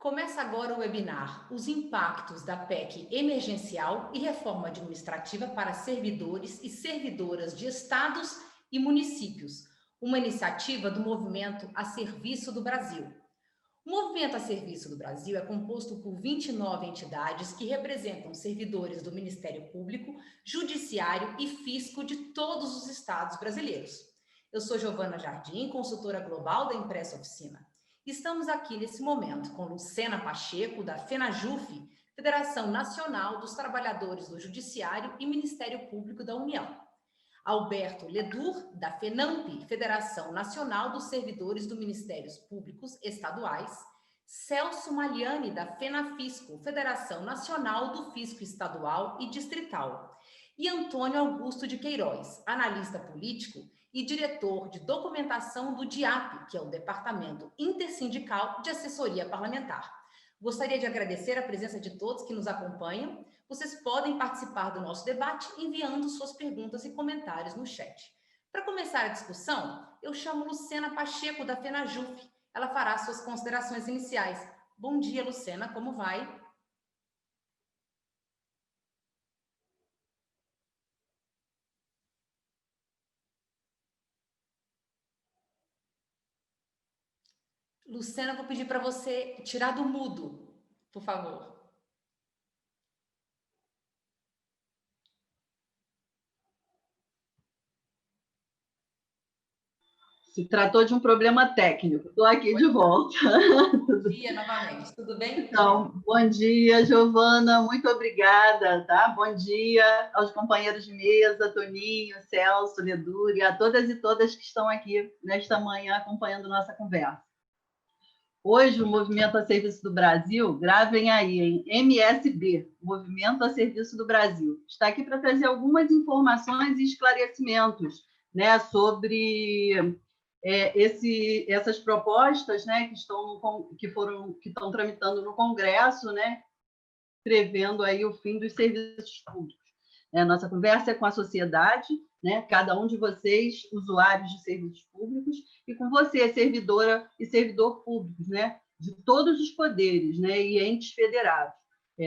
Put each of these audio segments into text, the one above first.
Começa agora o webinar Os impactos da PEC emergencial e reforma administrativa para servidores e servidoras de estados e municípios, uma iniciativa do Movimento a Serviço do Brasil. O Movimento a Serviço do Brasil é composto por 29 entidades que representam servidores do Ministério Público, Judiciário e Fisco de todos os estados brasileiros. Eu sou Giovana Jardim, consultora global da Impressa Oficina. Estamos aqui nesse momento com Lucena Pacheco, da FENAJUF, Federação Nacional dos Trabalhadores do Judiciário e Ministério Público da União. Alberto Ledur, da FENAMP, Federação Nacional dos Servidores dos Ministérios Públicos Estaduais. Celso Maliani, da FENAFisco, Federação Nacional do Fisco Estadual e Distrital. E Antônio Augusto de Queiroz, analista político e diretor de documentação do DIAP, que é o Departamento Intersindical de Assessoria Parlamentar. Gostaria de agradecer a presença de todos que nos acompanham. Vocês podem participar do nosso debate enviando suas perguntas e comentários no chat. Para começar a discussão, eu chamo Lucena Pacheco, da FENAJUF. Ela fará suas considerações iniciais. Bom dia, Lucena, como vai? Lucena, vou pedir para você tirar do mudo, por favor. Se tratou de um problema técnico. Estou aqui de volta. Bom dia novamente, tudo bem? Então, bom dia, Giovana, muito obrigada, tá? Bom dia aos companheiros de mesa, Toninho, Celso, Ledur, e a todas e todas que estão aqui nesta manhã acompanhando nossa conversa. Hoje, o Movimento a Serviço do Brasil, gravem aí, em MSB, Movimento a Serviço do Brasil, está aqui para trazer algumas informações e esclarecimentos, né, sobre essas propostas, né, que estão tramitando no Congresso, né, prevendo aí o fim dos serviços públicos. Nossa conversa é com a sociedade, né, cada um de vocês, usuários de serviços públicos, e com você, servidora e servidor públicos, né, de todos os poderes, né, e entes federados.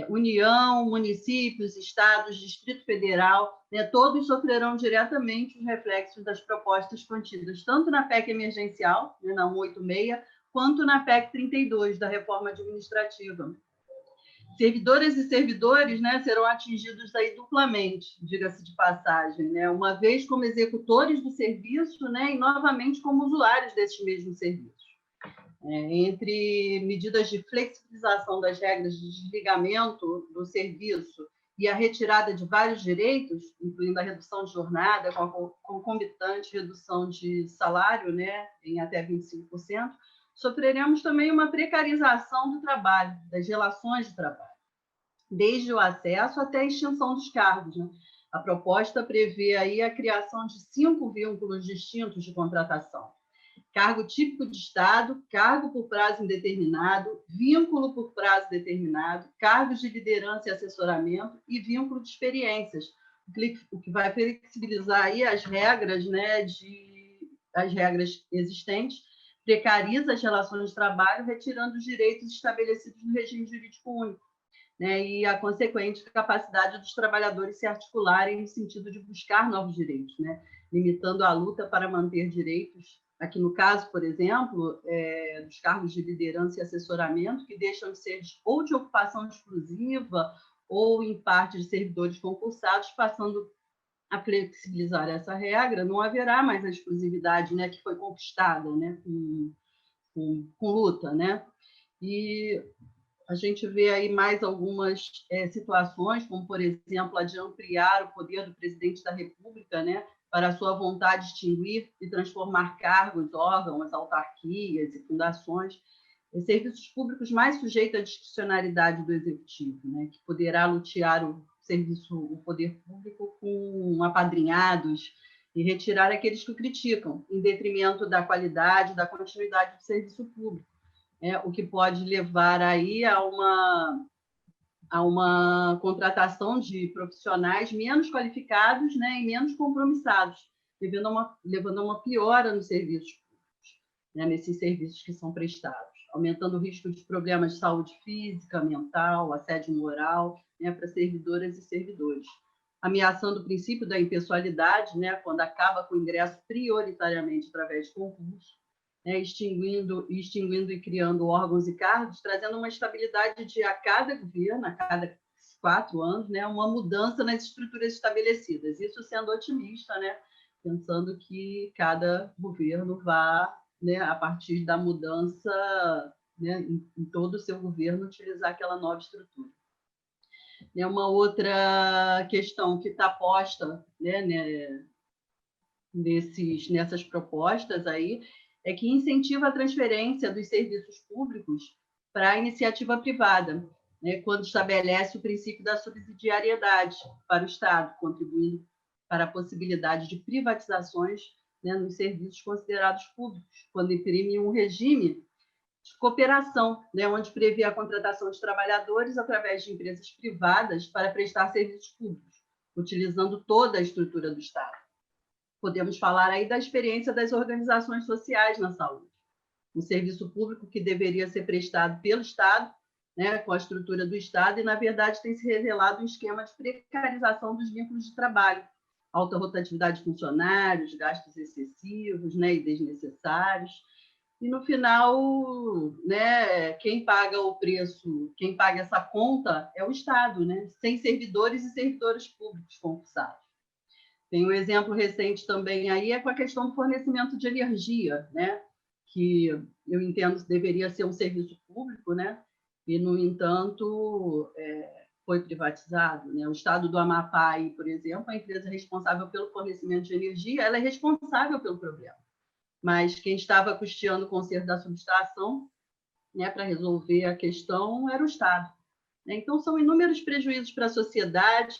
União, municípios, estados, Distrito Federal, né, todos sofrerão diretamente os reflexos das propostas contidas tanto na PEC emergencial, né, na 186, quanto na PEC 32, da reforma administrativa. Servidoras e servidores, né, serão atingidos aí duplamente, diga-se de passagem, né, uma vez como executores do serviço, né, e novamente como usuários desses mesmos serviços. Entre medidas de flexibilização das regras de desligamento do serviço e a retirada de vários direitos, incluindo a redução de jornada, com a concomitante redução de salário, né, em até 25%, sofreremos também uma precarização do trabalho, das relações de trabalho, desde o acesso até a extinção dos cargos, né? A proposta prevê aí a criação de 5 vínculos distintos de contratação: cargo típico de Estado, cargo por prazo indeterminado, vínculo por prazo determinado, cargos de liderança e assessoramento e vínculo de experiências, o que vai flexibilizar aí as regras, né, as regras existentes, precariza as relações de trabalho, retirando os direitos estabelecidos no regime jurídico único, né, e a consequente capacidade dos trabalhadores se articularem no sentido de buscar novos direitos, né, limitando a luta para manter direitos. Aqui no caso, por exemplo, dos cargos de liderança e assessoramento, que deixam de ser ou de ocupação exclusiva ou, em parte, de servidores concursados, passando a flexibilizar essa regra, não haverá mais a exclusividade, né, que foi conquistada, né, com luta, né? E a gente vê aí mais algumas situações, como, por exemplo, a de ampliar o poder do presidente da República, né, para a sua vontade de extinguir e transformar cargos, órgãos, autarquias e fundações em serviços públicos mais sujeitos à discricionariedade do Executivo, né, que poderá lutear o poder público com apadrinhados e retirar aqueles que o criticam, em detrimento da qualidade, da continuidade do serviço público. O que pode levar aí a uma contratação de profissionais menos qualificados, né, e menos compromissados, levando a uma piora nos serviços públicos, né, nesses serviços que são prestados. aumentando o risco de problemas de saúde física, mental, assédio moral, né, para servidoras e servidores, ameaçando o princípio da impessoalidade, né, quando acaba com o ingresso prioritariamente através de concurso, né, extinguindo e criando órgãos e cargos, trazendo uma estabilidade de, a cada governo, a cada 4 anos, né, uma mudança nas estruturas estabelecidas. Isso sendo otimista, né, pensando que cada governo vá, né, a partir da mudança, né, em todo o seu governo, utilizar aquela nova estrutura. Uma outra questão que está posta, né, nessas propostas aí é que incentiva a transferência dos serviços públicos para a iniciativa privada, né, quando estabelece o princípio da subsidiariedade para o Estado, contribuindo para a possibilidade de privatizações, né, nos serviços considerados públicos, quando imprime um regime de cooperação, né, onde prevê a contratação de trabalhadores através de empresas privadas para prestar serviços públicos, utilizando toda a estrutura do Estado. Podemos falar aí da experiência das organizações sociais na saúde. Um serviço público que deveria ser prestado pelo Estado, né, com a estrutura do Estado, e, na verdade, tem se revelado um esquema de precarização dos vínculos de trabalho, alta rotatividade de funcionários, gastos excessivos, né, e desnecessários. E, no final, né, quem paga o preço, quem paga essa conta é o Estado, né, sem servidores e servidoras públicos concursados. Tem um exemplo recente também aí, é com a questão do fornecimento de energia, né, que eu entendo que deveria ser um serviço público, né, e, no entanto, foi privatizado, né? O Estado do Amapá, aí, por exemplo, a empresa responsável pelo fornecimento de energia, ela é responsável pelo problema. Mas quem estava custeando o conserto da subestação, né, para resolver a questão era o Estado. Então, são inúmeros prejuízos para a sociedade,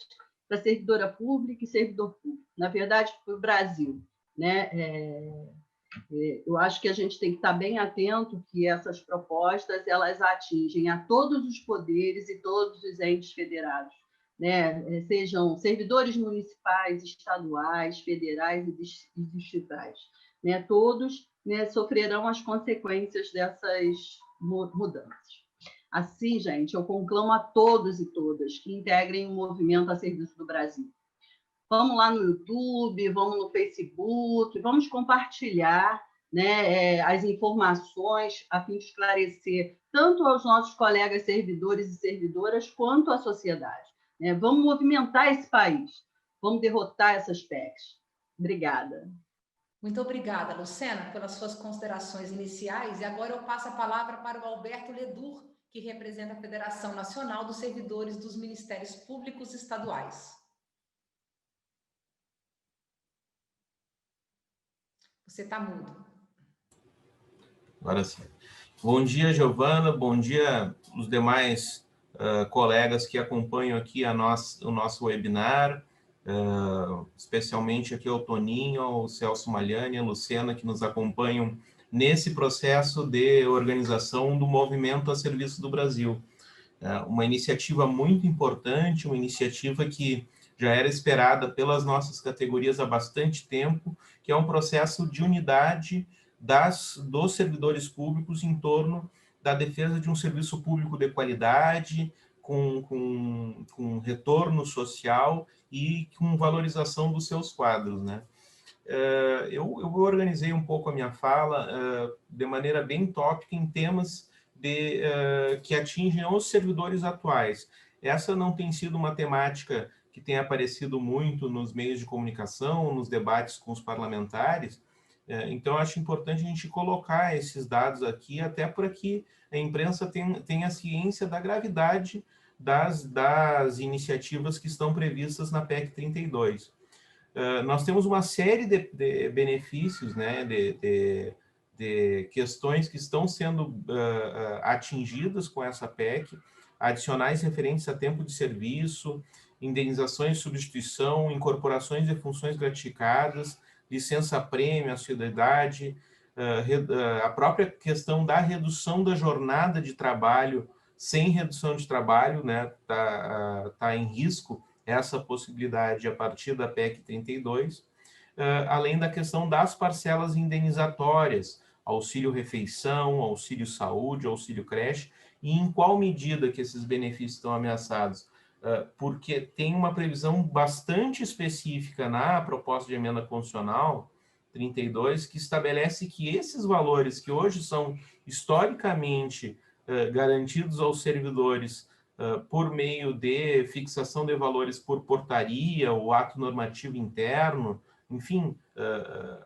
para a servidora pública e servidor público. Na verdade, para o Brasil, né? Eu acho que a gente tem que estar bem atento que essas propostas elas atingem a todos os poderes e todos os entes federados, né? Sejam servidores municipais, estaduais, federais e distritais, né? Todos, né, sofrerão as consequências dessas mudanças. Assim, gente, eu conclamo a todos e todas que integrem o movimento a serviço do Brasil. Vamos lá no YouTube, vamos no Facebook, vamos compartilhar, né, as informações a fim de esclarecer tanto aos nossos colegas servidores e servidoras quanto à sociedade, né? Vamos movimentar esse país, vamos derrotar essas PECs. Obrigada. Muito obrigada, Lucena, pelas suas considerações iniciais. E agora eu passo a palavra para o Alberto Ledur, que representa a Federação Nacional dos Servidores dos Ministérios Públicos Estaduais. Você está mudo. Agora sim. Bom dia, Giovana. Bom dia os demais colegas que acompanham aqui o nosso webinar, especialmente aqui ao Toninho, ao Celso Magliani, a Lucena, que nos acompanham nesse processo de organização do movimento a serviço do Brasil. Uma iniciativa muito importante, uma iniciativa que já era esperada pelas nossas categorias há bastante tempo, que é um processo de unidade dos servidores públicos em torno da defesa de um serviço público de qualidade, com retorno social e com valorização dos seus quadros, né? Eu organizei um pouco a minha fala de maneira bem tópica em temas que atingem os servidores atuais. Essa não tem sido uma temática que tem aparecido muito nos meios de comunicação, nos debates com os parlamentares. Então, acho importante a gente colocar esses dados aqui, até para que a imprensa tenha ciência da gravidade das iniciativas que estão previstas na PEC 32. Nós temos uma série de benefícios, né, de questões que estão sendo atingidas com essa PEC, adicionais referentes a tempo de serviço, indenizações de substituição, incorporações de funções gratificadas, licença-prêmio, ancianidade, a própria questão da redução da jornada de trabalho sem redução de trabalho, né, tá em risco essa possibilidade a partir da PEC 32, além da questão das parcelas indenizatórias, auxílio refeição, auxílio saúde, auxílio creche, e em qual medida que esses benefícios estão ameaçados? Porque tem uma previsão bastante específica na proposta de emenda constitucional 32, que estabelece que esses valores que hoje são historicamente garantidos aos servidores por meio de fixação de valores por portaria ou ato normativo interno, enfim,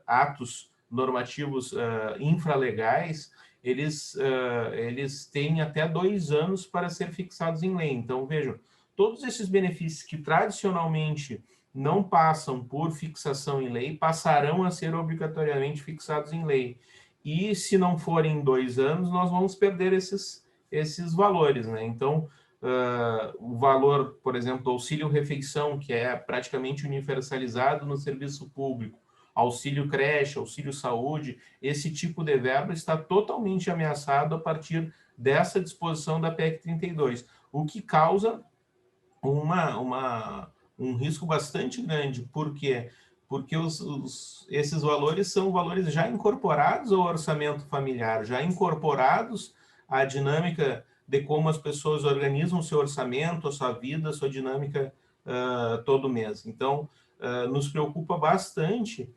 atos normativos infralegais, eles têm até 2 anos para ser fixados em lei. Então, vejam, todos esses benefícios que tradicionalmente não passam por fixação em lei, passarão a ser obrigatoriamente fixados em lei. E se não forem em 2 anos, nós vamos perder esses valores, né? Então, o valor, por exemplo, do auxílio refeição, que é praticamente universalizado no serviço público, auxílio creche, auxílio saúde, esse tipo de verba está totalmente ameaçado a partir dessa disposição da PEC 32, o que causa um risco bastante grande. Por quê? Porque esses valores são valores já incorporados ao orçamento familiar, já incorporados à dinâmica de como as pessoas organizam o seu orçamento, a sua vida, a sua dinâmica todo mês. Então, nos preocupa bastante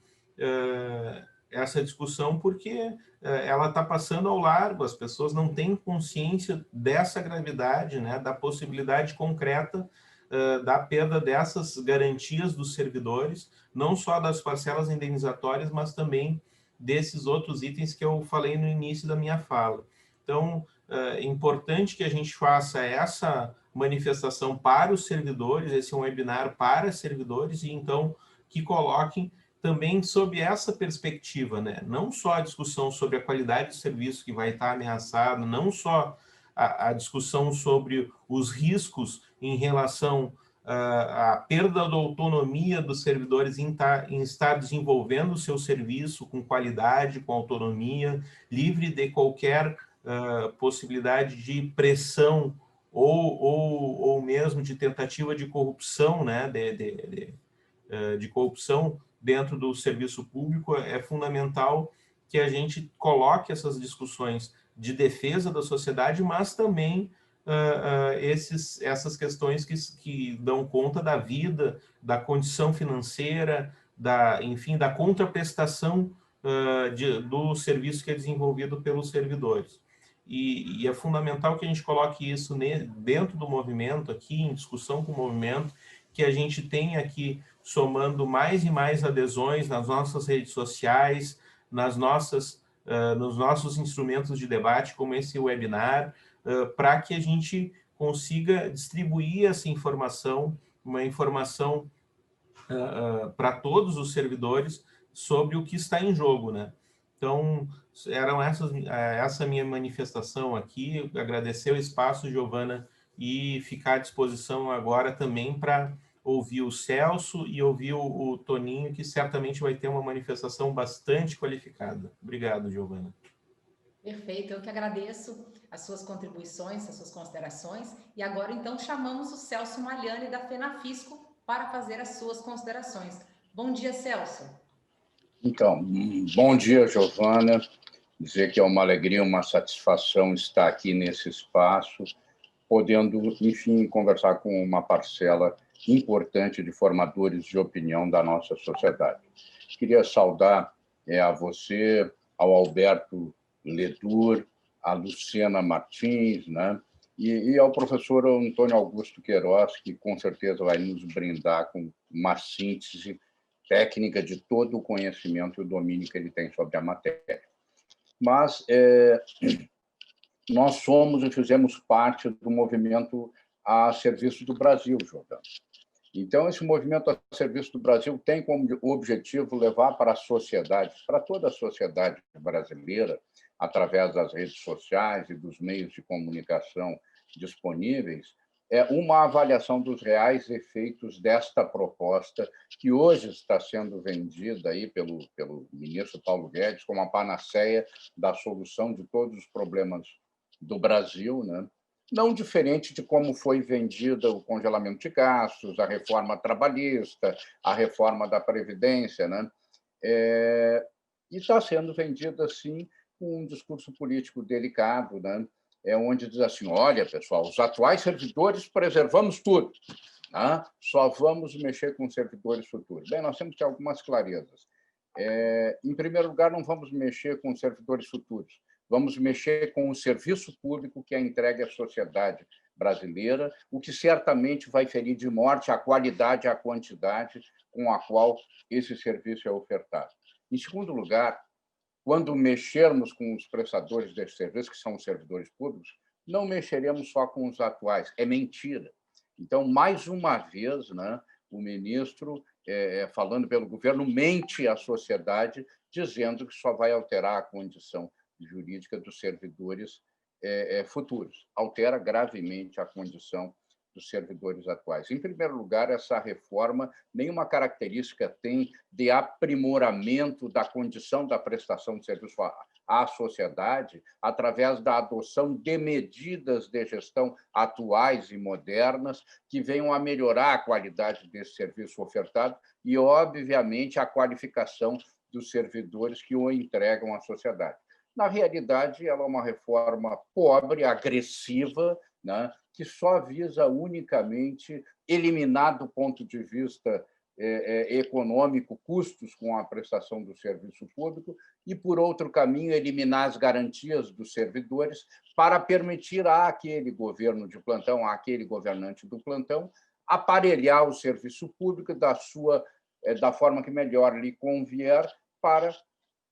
essa discussão, porque ela está passando ao largo, as pessoas não têm consciência dessa gravidade, né, da possibilidade concreta da perda dessas garantias dos servidores, não só das parcelas indenizatórias, mas também desses outros itens que eu falei no início da minha fala. Então, é importante que a gente faça essa manifestação para os servidores, esse é um webinar para servidores, e então que coloquem também sob essa perspectiva, né? Não só a discussão sobre a qualidade do serviço que vai estar ameaçado, não só a discussão sobre os riscos em relação à perda da autonomia dos servidores em estar desenvolvendo o seu serviço com qualidade, com autonomia, livre de qualquer possibilidade de pressão ou mesmo de tentativa de corrupção, né, de corrupção dentro do serviço público. É fundamental que a gente coloque essas discussões de defesa da sociedade, mas também essas questões que dão conta da vida, da condição financeira, enfim, da contraprestação do serviço que é desenvolvido pelos servidores. E é fundamental que a gente coloque isso dentro do movimento, aqui em discussão com o movimento, que a gente tenha aqui somando mais e mais adesões nas nossas redes sociais, nos nossos instrumentos de debate, como esse webinar, para que a gente consiga distribuir essa informação, uma informação para todos os servidores sobre o que está em jogo, né? Então, essa minha manifestação aqui, agradecer o espaço, Giovana, e ficar à disposição agora também para ouvir o Celso e ouvir o Toninho, que certamente vai ter uma manifestação bastante qualificada. Obrigado, Giovana. Perfeito, eu que agradeço as suas contribuições, as suas considerações, e agora então chamamos o Celso Magliani da FENAFISCO para fazer as suas considerações. Bom dia, Celso. Então, bom dia, Giovana. Dizer que é uma alegria, uma satisfação estar aqui nesse espaço, podendo, enfim, conversar com uma parcela importante de formadores de opinião da nossa sociedade. Queria saudar a você, ao Alberto Ledur, a Luciana Martins, né? E ao professor Antônio Augusto Queiroz, que com certeza vai nos brindar com uma síntese técnica de todo o conhecimento e o domínio que ele tem sobre a matéria. Mas nós somos e fizemos parte do movimento a serviço do Brasil, Jordão. Então, esse movimento a serviço do Brasil tem como objetivo levar para a sociedade, para toda a sociedade brasileira, através das redes sociais e dos meios de comunicação disponíveis, uma avaliação dos reais efeitos desta proposta, que hoje está sendo vendida aí pelo ministro Paulo Guedes como a panaceia da solução de todos os problemas do Brasil, né? Não diferente de como foi vendida o congelamento de gastos, a reforma trabalhista, a reforma da Previdência, né? E está sendo vendida, assim, com um discurso político delicado, né? Onde diz assim: olha, pessoal, os atuais servidores preservamos tudo, né? Só vamos mexer com servidores futuros. Bem, nós temos que ter algumas clarezas. Em primeiro lugar, não vamos mexer com servidores futuros, vamos mexer com o serviço público que é entregue à sociedade brasileira, o que certamente vai ferir de morte a qualidade e a quantidade com a qual esse serviço é ofertado. Em segundo lugar, quando mexermos com os prestadores desse serviço, que são os servidores públicos, não mexeremos só com os atuais. É mentira. Então, mais uma vez, né, o ministro, falando pelo governo, mente à sociedade, dizendo que só vai alterar a condição jurídica dos servidores futuros. Altera gravemente a condição dos servidores atuais. Em primeiro lugar, essa reforma nenhuma característica tem de aprimoramento da condição da prestação de serviço à sociedade através da adoção de medidas de gestão atuais e modernas que venham a melhorar a qualidade desse serviço ofertado e, obviamente, a qualificação dos servidores que o entregam à sociedade. Na realidade, ela é uma reforma pobre, agressiva, né, que só visa unicamente eliminar, do ponto de vista econômico, custos com a prestação do serviço público e, por outro caminho, eliminar as garantias dos servidores para permitir àquele governo de plantão, àquele governante do plantão, aparelhar o serviço público da forma que melhor lhe convier para,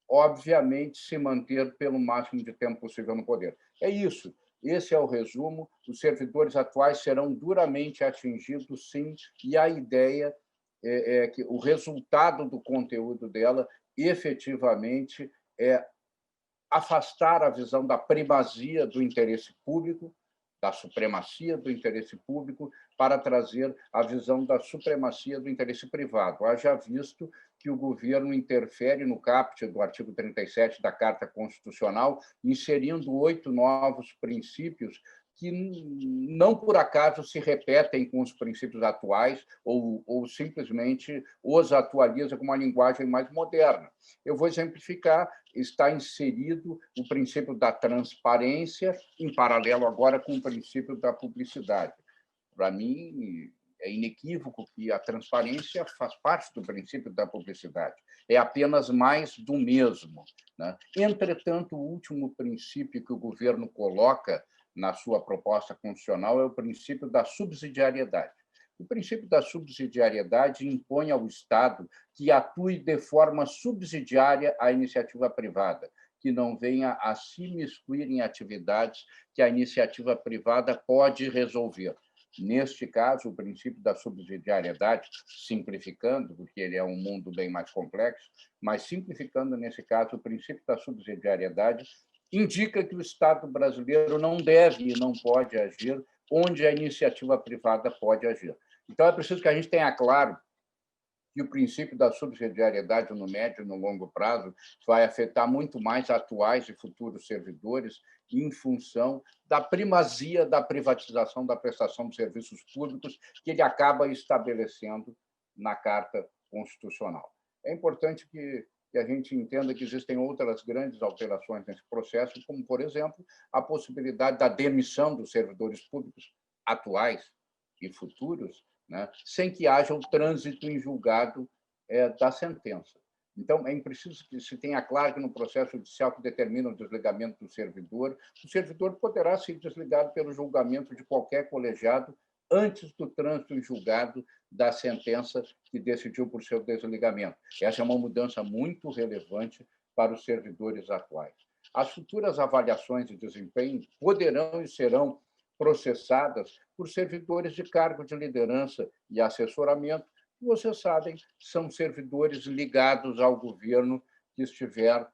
obviamente, se manter pelo máximo de tempo possível no poder. É isso. Esse é o resumo. Os servidores atuais serão duramente atingidos, sim, e a ideia é que o resultado do conteúdo dela, efetivamente, é afastar a visão da primazia do interesse público, da supremacia do interesse público, para trazer a visão da supremacia do interesse privado. Haja visto que o governo interfere no caput do artigo 37 da Carta Constitucional, inserindo 8 novos princípios que não por acaso se repetem com os princípios atuais ou simplesmente os atualiza com uma linguagem mais moderna. Eu vou exemplificar. Está inserido o princípio da transparência, em paralelo agora com o princípio da publicidade. Para mim, é inequívoco que a transparência faz parte do princípio da publicidade. É apenas mais do mesmo, né? Entretanto, o último princípio que o governo coloca na sua proposta constitucional é o princípio da subsidiariedade. O princípio da subsidiariedade impõe ao Estado que atue de forma subsidiária à iniciativa privada, que não venha a se imiscuir em atividades que a iniciativa privada pode resolver. Neste caso, o princípio da subsidiariedade, simplificando, porque ele é um mundo bem mais complexo, mas simplificando, nesse caso, o princípio da subsidiariedade indica que o Estado brasileiro não deve e não pode agir onde a iniciativa privada pode agir. Então, é preciso que a gente tenha claro que o princípio da subsidiariedade no médio e no longo prazo vai afetar muito mais atuais e futuros servidores em função da primazia da privatização da prestação de serviços públicos que ele acaba estabelecendo na Carta Constitucional. É importante que a gente entenda que existem outras grandes alterações nesse processo, como, por exemplo, a possibilidade da demissão dos servidores públicos atuais e futuros, né, sem que haja o trânsito em julgado da sentença. Então, é preciso que se tenha claro que no processo judicial que determina o desligamento do servidor, o servidor poderá ser desligado pelo julgamento de qualquer colegiado antes do trânsito em julgado da sentença que decidiu por seu desligamento. Essa é uma mudança muito relevante para os servidores atuais. As futuras avaliações de desempenho poderão e serão processadas por servidores de cargo de liderança e assessoramento, que, vocês sabem, são servidores ligados ao governo que estiver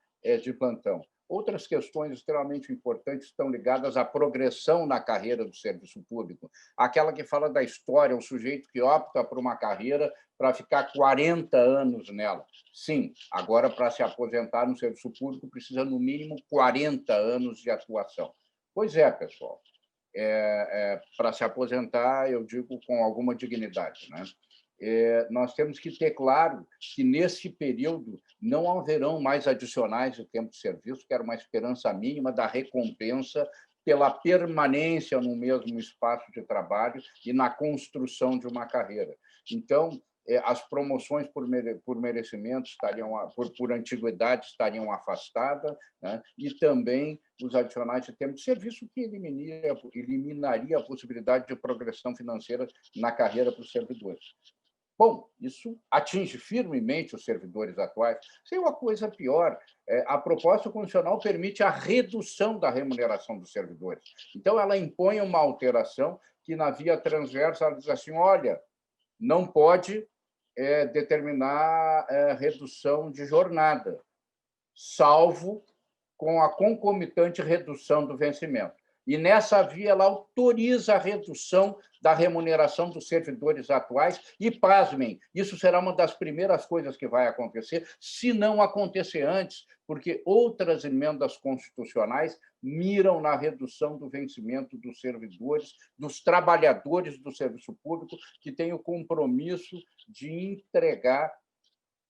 de plantão. Outras questões extremamente importantes estão ligadas à progressão na carreira do serviço público, aquela que fala da história, o sujeito que opta por uma carreira para ficar 40 anos nela. Sim, agora, para se aposentar no serviço público, precisa, no mínimo, 40 anos de atuação. Pois é, pessoal. Para se aposentar, eu digo com alguma dignidade, né? nós temos que ter claro que, nesse período, não haverão mais adicionais de tempo de serviço, que era uma esperança mínima da recompensa pela permanência no mesmo espaço de trabalho e na construção de uma carreira. Então, as promoções por merecimento estariam, por antiguidade, estariam afastadas, né? E também os adicionais de tempo de serviço, que eliminaria a possibilidade de progressão financeira na carreira para os servidores. Bom, isso atinge firmemente os servidores atuais. Sem uma coisa pior, a proposta constitucional permite a redução da remuneração dos servidores. Então, ela impõe uma alteração que, na via transversa, ela diz assim, olha, não pode determinar redução de jornada, salvo com a concomitante redução do vencimento. E, nessa via, ela autoriza a redução da remuneração dos servidores atuais e, pasmem, isso será uma das primeiras coisas que vai acontecer, se não acontecer antes, porque outras emendas constitucionais miram na redução do vencimento dos servidores, dos trabalhadores do serviço público, que têm o compromisso de entregar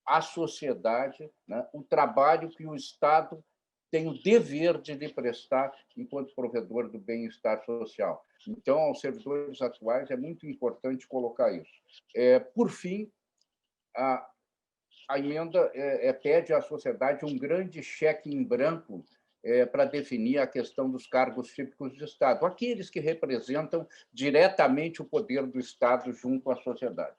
à sociedade, né, o trabalho que o Estado tem o dever de lhe prestar enquanto provedor do bem-estar social. Então, aos servidores atuais, é muito importante colocar isso. Por fim, a emenda pede à sociedade um grande cheque em branco para definir a questão dos cargos típicos de Estado, aqueles que representam diretamente o poder do Estado junto à sociedade.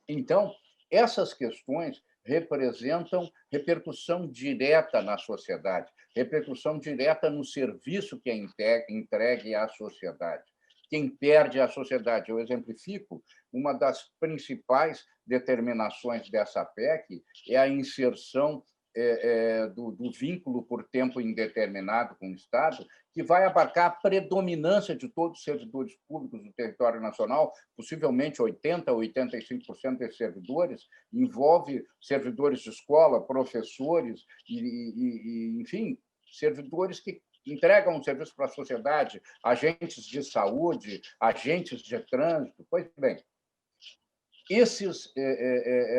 Então, essas questões representam repercussão direta na sociedade, repercussão direta no serviço que é entregue à sociedade. Quem perde é a sociedade. Eu exemplifico, uma das principais determinações dessa PEC é a inserção do vínculo por tempo indeterminado com o Estado, que vai abarcar a predominância de todos os servidores públicos do território nacional, possivelmente 80% a 85% desses servidores, envolve servidores de escola, professores enfim, servidores que entregam um serviço para a sociedade, agentes de saúde, agentes de trânsito. Pois bem, esses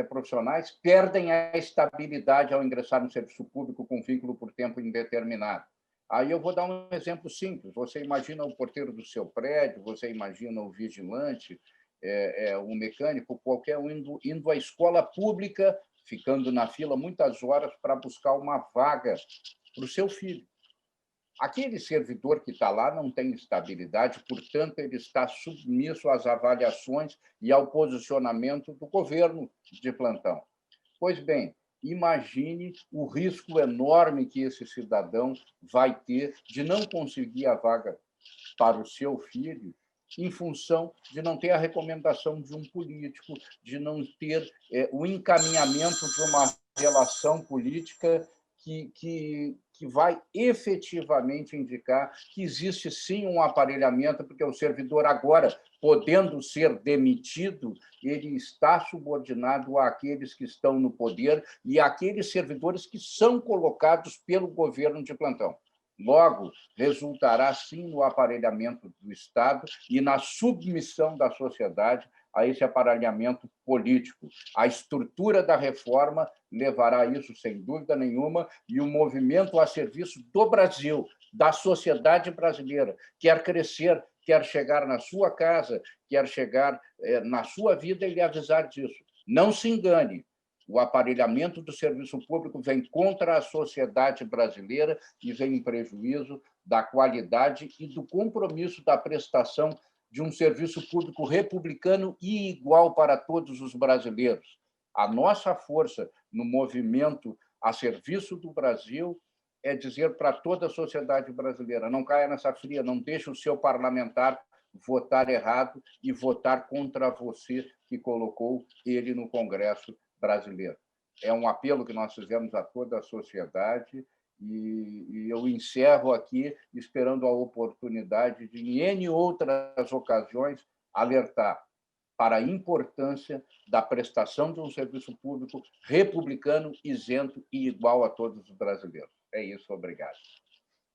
profissionais perdem a estabilidade ao ingressar no serviço público com vínculo por tempo indeterminado. Aí eu vou dar um exemplo simples. Você imagina o porteiro do seu prédio, você imagina o vigilante, o mecânico, qualquer um indo à escola pública, ficando na fila muitas horas para buscar uma vaga para o seu filho. Aquele servidor que está lá não tem estabilidade, portanto, ele está submisso às avaliações e ao posicionamento do governo de plantão. Pois bem, imagine o risco enorme que esse cidadão vai ter de não conseguir a vaga para o seu filho em função de não ter a recomendação de um político, de não ter o encaminhamento de uma relação política que vai efetivamente indicar que existe, sim, um aparelhamento, porque o servidor agora, podendo ser demitido, ele está subordinado àqueles que estão no poder e àqueles servidores que são colocados pelo governo de plantão. Logo, resultará, sim, no aparelhamento do Estado e na submissão da sociedade a esse aparelhamento político. A estrutura da reforma levará a isso, sem dúvida nenhuma, e o movimento a serviço do Brasil, da sociedade brasileira, quer crescer, quer chegar na sua casa, quer chegar na sua vida e lhe avisar disso. Não se engane, o aparelhamento do serviço público vem contra a sociedade brasileira e vem em prejuízo da qualidade e do compromisso da prestação de um serviço público republicano e igual para todos os brasileiros. A nossa força no movimento a serviço do Brasil é dizer para toda a sociedade brasileira, não caia nessa fria, não deixe o seu parlamentar votar errado e votar contra você que colocou ele no Congresso brasileiro. É um apelo que nós fizemos a toda a sociedade e eu encerro aqui esperando a oportunidade de, em N outras ocasiões, alertar para a importância da prestação de um serviço público republicano, isento e igual a todos os brasileiros. É isso, obrigado.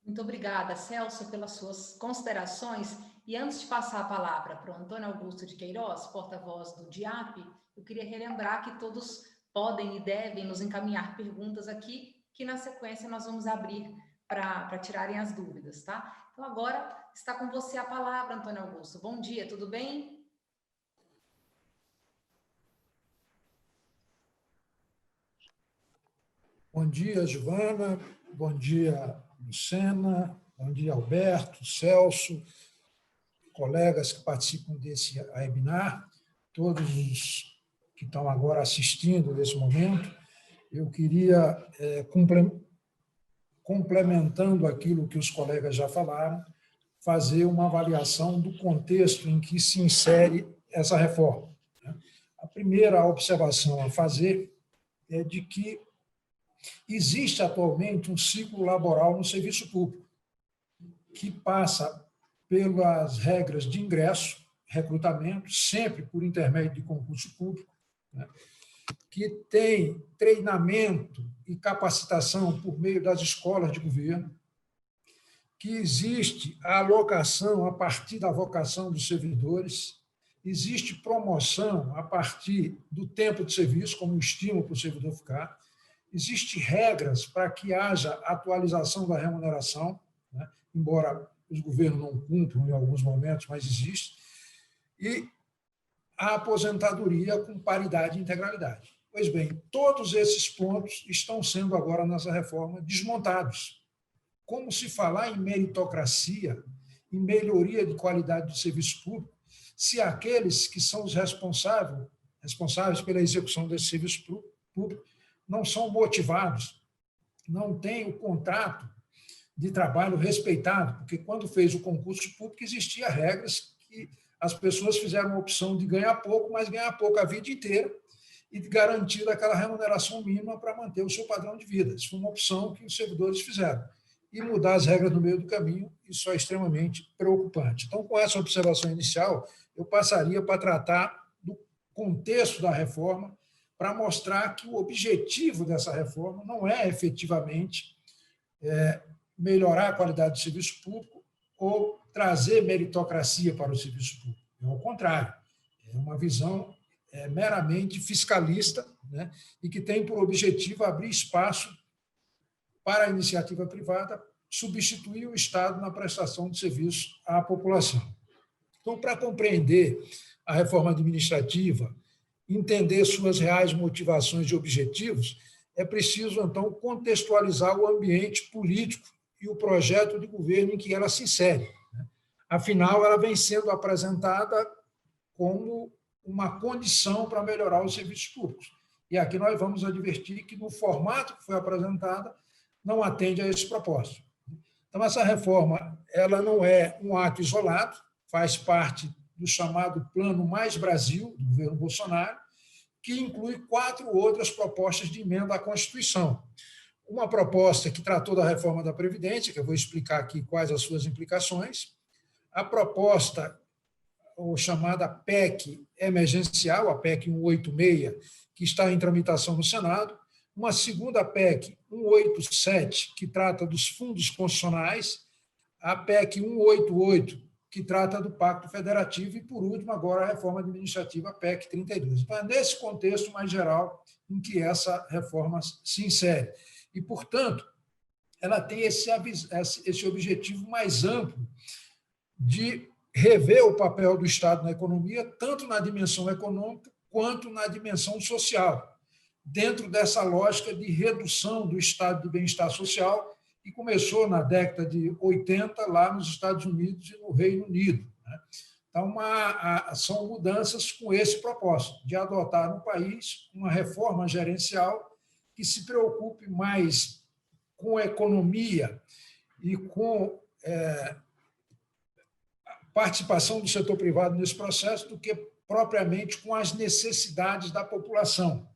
Muito obrigada, Celso, pelas suas considerações. E antes de passar a palavra para o Antônio Augusto de Queiroz, porta-voz do DIAP, eu queria relembrar que todos podem e devem nos encaminhar perguntas aqui, que na sequência nós vamos abrir para tirarem as dúvidas, tá? Então agora está com você a palavra, Antônio Augusto. Bom dia, tudo bem? Bom dia, Giovana. Bom dia, Lucena. Bom dia, Alberto, Celso, colegas que participam desse webinar, todos os que estão agora assistindo nesse momento. Eu queria, complementando aquilo que os colegas já falaram, fazer uma avaliação do contexto em que se insere essa reforma. A primeira observação a fazer é de que existe atualmente um ciclo laboral no serviço público, que passa pelas regras de ingresso, recrutamento, sempre por intermédio de concurso público, né, que tem treinamento e capacitação por meio das escolas de governo, que existe a alocação a partir da vocação dos servidores, existe promoção a partir do tempo de serviço, como um estímulo para o servidor ficar, existem regras para que haja atualização da remuneração, né, embora os governos não cumpram em alguns momentos, mas existe, e a aposentadoria com paridade e integralidade. Pois bem, todos esses pontos estão sendo agora nessa reforma desmontados. Como se falar em meritocracia, em melhoria de qualidade do serviço público, se aqueles que são os responsáveis pela execução desse serviço público não são motivados, não têm o contrato de trabalho respeitado, porque quando fez o concurso público existia regras que as pessoas fizeram a opção de ganhar pouco, mas ganhar pouco a vida inteira e de garantir aquela remuneração mínima para manter o seu padrão de vida. Isso foi uma opção que os servidores fizeram. E mudar as regras no meio do caminho, isso é extremamente preocupante. Então, com essa observação inicial, eu passaria para tratar do contexto da reforma, para mostrar que o objetivo dessa reforma não é efetivamente melhorar a qualidade do serviço público ou trazer meritocracia para o serviço público. É ao contrário, é uma visão meramente fiscalista, né, e que tem por objetivo abrir espaço para a iniciativa privada substituir o Estado na prestação de serviço à população. Então, para compreender a reforma administrativa, entender suas reais motivações e objetivos, é preciso, então, contextualizar o ambiente político e o projeto de governo em que ela se insere. Afinal, ela vem sendo apresentada como uma condição para melhorar os serviços públicos. E aqui nós vamos advertir que, no formato que foi apresentada, não atende a esse propósito. Então, essa reforma ela não é um ato isolado, faz parte do chamado Plano Mais Brasil, do governo Bolsonaro, que inclui 4 outras propostas de emenda à Constituição. Uma proposta que tratou da reforma da Previdência, que eu vou explicar aqui quais as suas implicações, a proposta, ou chamada PEC emergencial, a PEC 186, que está em tramitação no Senado, uma segunda PEC 187, que trata dos fundos constitucionais, a PEC 188, que trata do Pacto Federativo, e, por último, agora a reforma administrativa, a PEC 32. Então, é nesse contexto mais geral em que essa reforma se insere. E, portanto, ela tem esse objetivo mais amplo de rever o papel do Estado na economia, tanto na dimensão econômica quanto na dimensão social, dentro dessa lógica de redução do estado de bem-estar social, que começou na década de 80, lá nos Estados Unidos e no Reino Unido. Então, são mudanças com esse propósito, de adotar no país uma reforma gerencial que se preocupe mais com a economia e com a participação do setor privado nesse processo do que propriamente com as necessidades da população.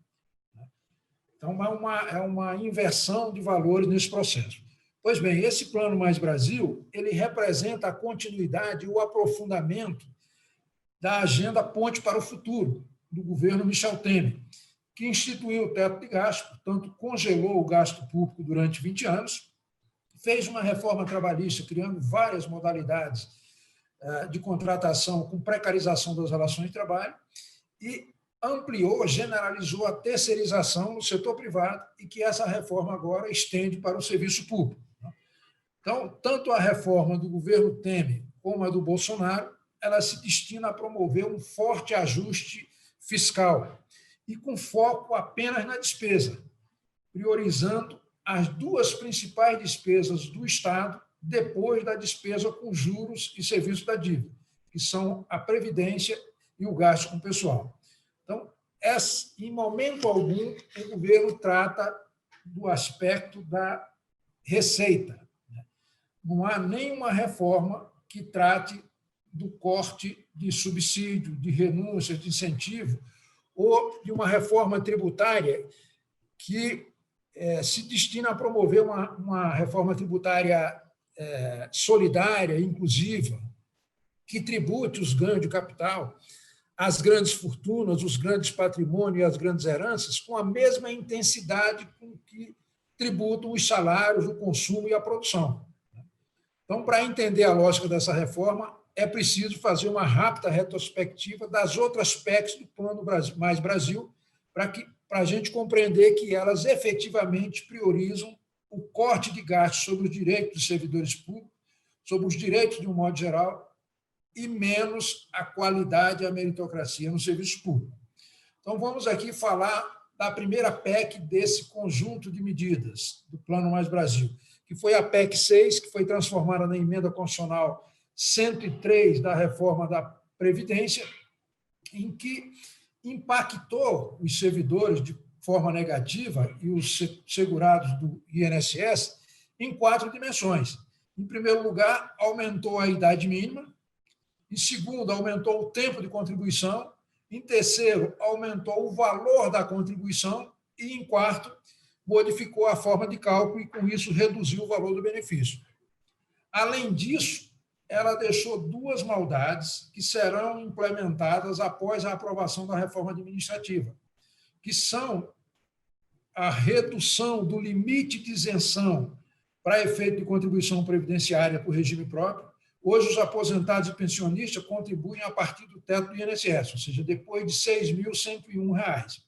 Então, é uma inversão de valores nesse processo. Pois bem, esse Plano Mais Brasil, ele representa a continuidade e o aprofundamento da agenda Ponte para o Futuro, do governo Michel Temer, que instituiu o teto de gasto, portanto, congelou o gasto público durante 20 anos, fez uma reforma trabalhista, criando várias modalidades de contratação com precarização das relações de trabalho e ampliou, generalizou a terceirização no setor privado e que essa reforma agora estende para o serviço público. Então, tanto a reforma do governo Temer como a do Bolsonaro, ela se destina a promover um forte ajuste fiscal e com foco apenas na despesa, priorizando as duas principais despesas do Estado depois da despesa com juros e serviços da dívida, que são a previdência e o gasto com o pessoal. Então, em momento algum, o governo trata do aspecto da receita. Não há nenhuma reforma que trate do corte de subsídio, de renúncia, de incentivo, ou de uma reforma tributária que se destina a promover uma reforma tributária solidária, inclusiva, que tribute os ganhos de capital, as grandes fortunas, os grandes patrimônios e as grandes heranças com a mesma intensidade com que tributam os salários, o consumo e a produção. Então, para entender a lógica dessa reforma, é preciso fazer uma rápida retrospectiva das outras PECs do Plano Mais Brasil, para a gente compreender que elas efetivamente priorizam o corte de gastos sobre os direitos dos servidores públicos, sobre os direitos de um modo geral, e menos a qualidade e a meritocracia no serviço público. Então, vamos aqui falar da primeira PEC desse conjunto de medidas do Plano Mais Brasil, que foi a PEC 6, que foi transformada na Emenda Constitucional 103 da reforma da Previdência, em que impactou os servidores de forma negativa e os segurados do INSS em 4 dimensões. Em primeiro lugar, aumentou a idade mínima. Em segundo, aumentou o tempo de contribuição. Em terceiro, aumentou o valor da contribuição. E, em quarto, modificou a forma de cálculo e, com isso, reduziu o valor do benefício. Além disso, ela deixou 2 maldades que serão implementadas após a aprovação da reforma administrativa, que são a redução do limite de isenção para efeito de contribuição previdenciária por regime próprio. Hoje, os aposentados e pensionistas contribuem a partir do teto do INSS, ou seja, depois de R$ 6.101.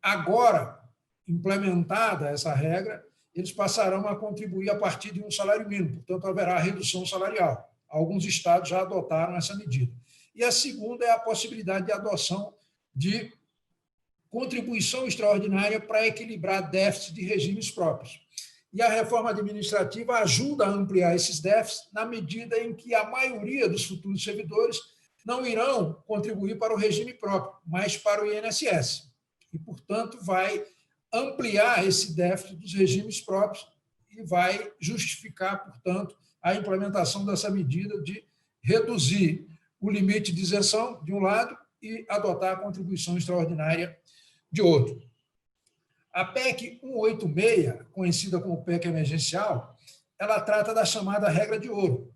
Agora, implementada essa regra, eles passarão a contribuir a partir de um salário mínimo, portanto, haverá redução salarial. Alguns estados já adotaram essa medida. E a segunda é a possibilidade de adoção de contribuição extraordinária para equilibrar déficits de regimes próprios. E a reforma administrativa ajuda a ampliar esses déficits na medida em que a maioria dos futuros servidores não irão contribuir para o regime próprio, mas para o INSS. E, portanto, vai ampliar esse déficit dos regimes próprios e vai justificar, portanto, a implementação dessa medida de reduzir o limite de isenção, de um lado, e adotar a contribuição extraordinária, de outro. A PEC 186, conhecida como PEC emergencial, ela trata da chamada regra de ouro,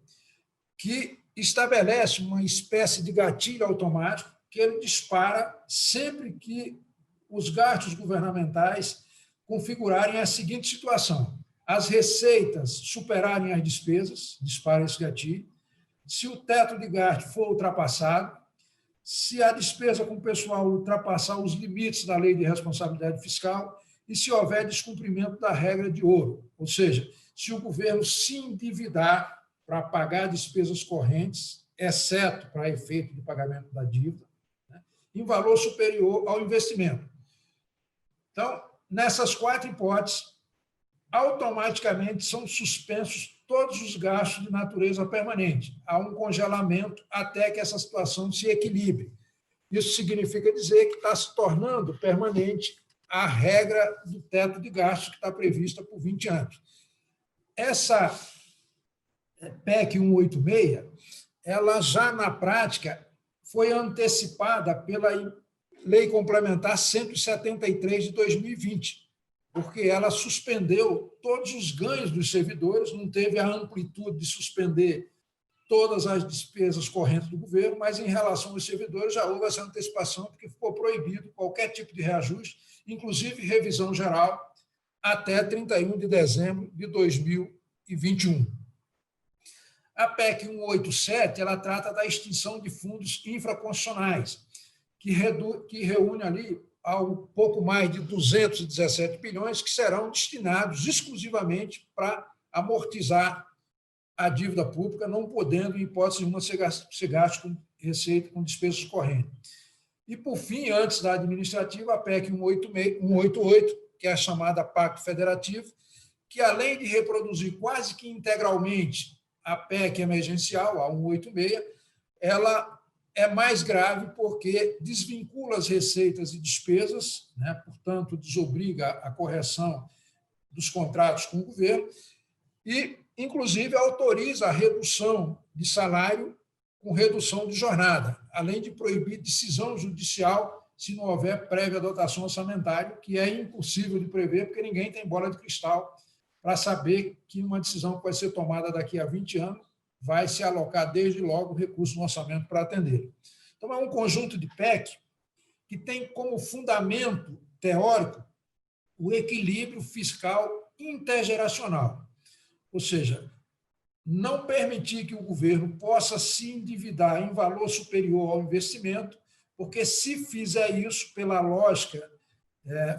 que estabelece uma espécie de gatilho automático que ele dispara sempre que os gastos governamentais configurarem a seguinte situação: as receitas superarem as despesas, dispara esse gatilho; se o teto de gasto for ultrapassado; se a despesa com o pessoal ultrapassar os limites da lei de responsabilidade fiscal; e se houver descumprimento da regra de ouro, ou seja, se o governo se endividar para pagar despesas correntes, exceto para efeito de pagamento da dívida, né, em valor superior ao investimento. Então, nessas 4 hipóteses, automaticamente são suspensos todos os gastos de natureza permanente. Há um congelamento até que essa situação se equilibre. Isso significa dizer que está se tornando permanente a regra do teto de gastos que está prevista por 20 anos. Essa PEC 186, ela já na prática foi antecipada pela Lei Complementar 173 de 2020, porque ela suspendeu todos os ganhos dos servidores, não teve a amplitude de suspender todas as despesas correntes do governo, mas em relação aos servidores já houve essa antecipação, porque ficou proibido qualquer tipo de reajuste, inclusive revisão geral, até 31 de dezembro de 2021. 2021. A PEC 187 ela trata da extinção de fundos infraconstitucionais, que reúne ali ao pouco mais de 217 bilhões que serão destinados exclusivamente para amortizar a dívida pública, não podendo, em hipótese nenhuma, ser gasto com receita, com despesas correntes. E, por fim, antes da administrativa, a PEC 188, que é a chamada Pacto Federativo, que, além de reproduzir quase que integralmente a PEC emergencial, a 186, ela é mais grave porque desvincula as receitas e despesas, né? Portanto, desobriga a correção dos contratos com o governo e, inclusive, autoriza a redução de salário com redução de jornada, além de proibir decisão judicial se não houver prévia dotação orçamentária, que é impossível de prever, porque ninguém tem bola de cristal para saber que uma decisão que vai ser tomada daqui a 20 anos vai se alocar desde logo recurso no orçamento para atender. Então, é um conjunto de PEC que tem como fundamento teórico o equilíbrio fiscal intergeracional, ou seja, não permitir que o governo possa se endividar em valor superior ao investimento, porque se fizer isso, pela lógica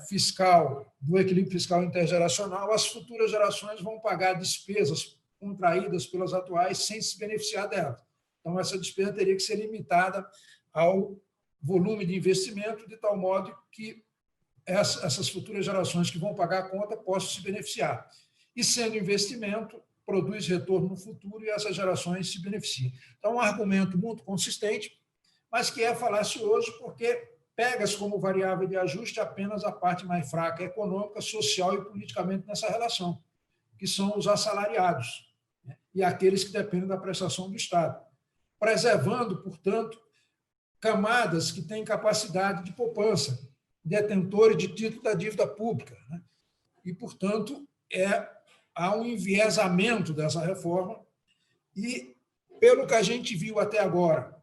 fiscal, do equilíbrio fiscal intergeracional, as futuras gerações vão pagar despesas contraídas pelas atuais sem se beneficiar delas. Então, essa despesa teria que ser limitada ao volume de investimento, de tal modo que essas futuras gerações que vão pagar a conta possam se beneficiar. E, sendo investimento, produz retorno no futuro e essas gerações se beneficiam. Então, é um argumento muito consistente, mas que é falacioso porque pega-se como variável de ajuste apenas a parte mais fraca econômica, social e politicamente nessa relação, que são os assalariados, né? E aqueles que dependem da prestação do Estado, preservando, portanto, camadas que têm capacidade de poupança, detentores de título da dívida pública, né? E, portanto, há um enviesamento dessa reforma e, pelo que a gente viu até agora,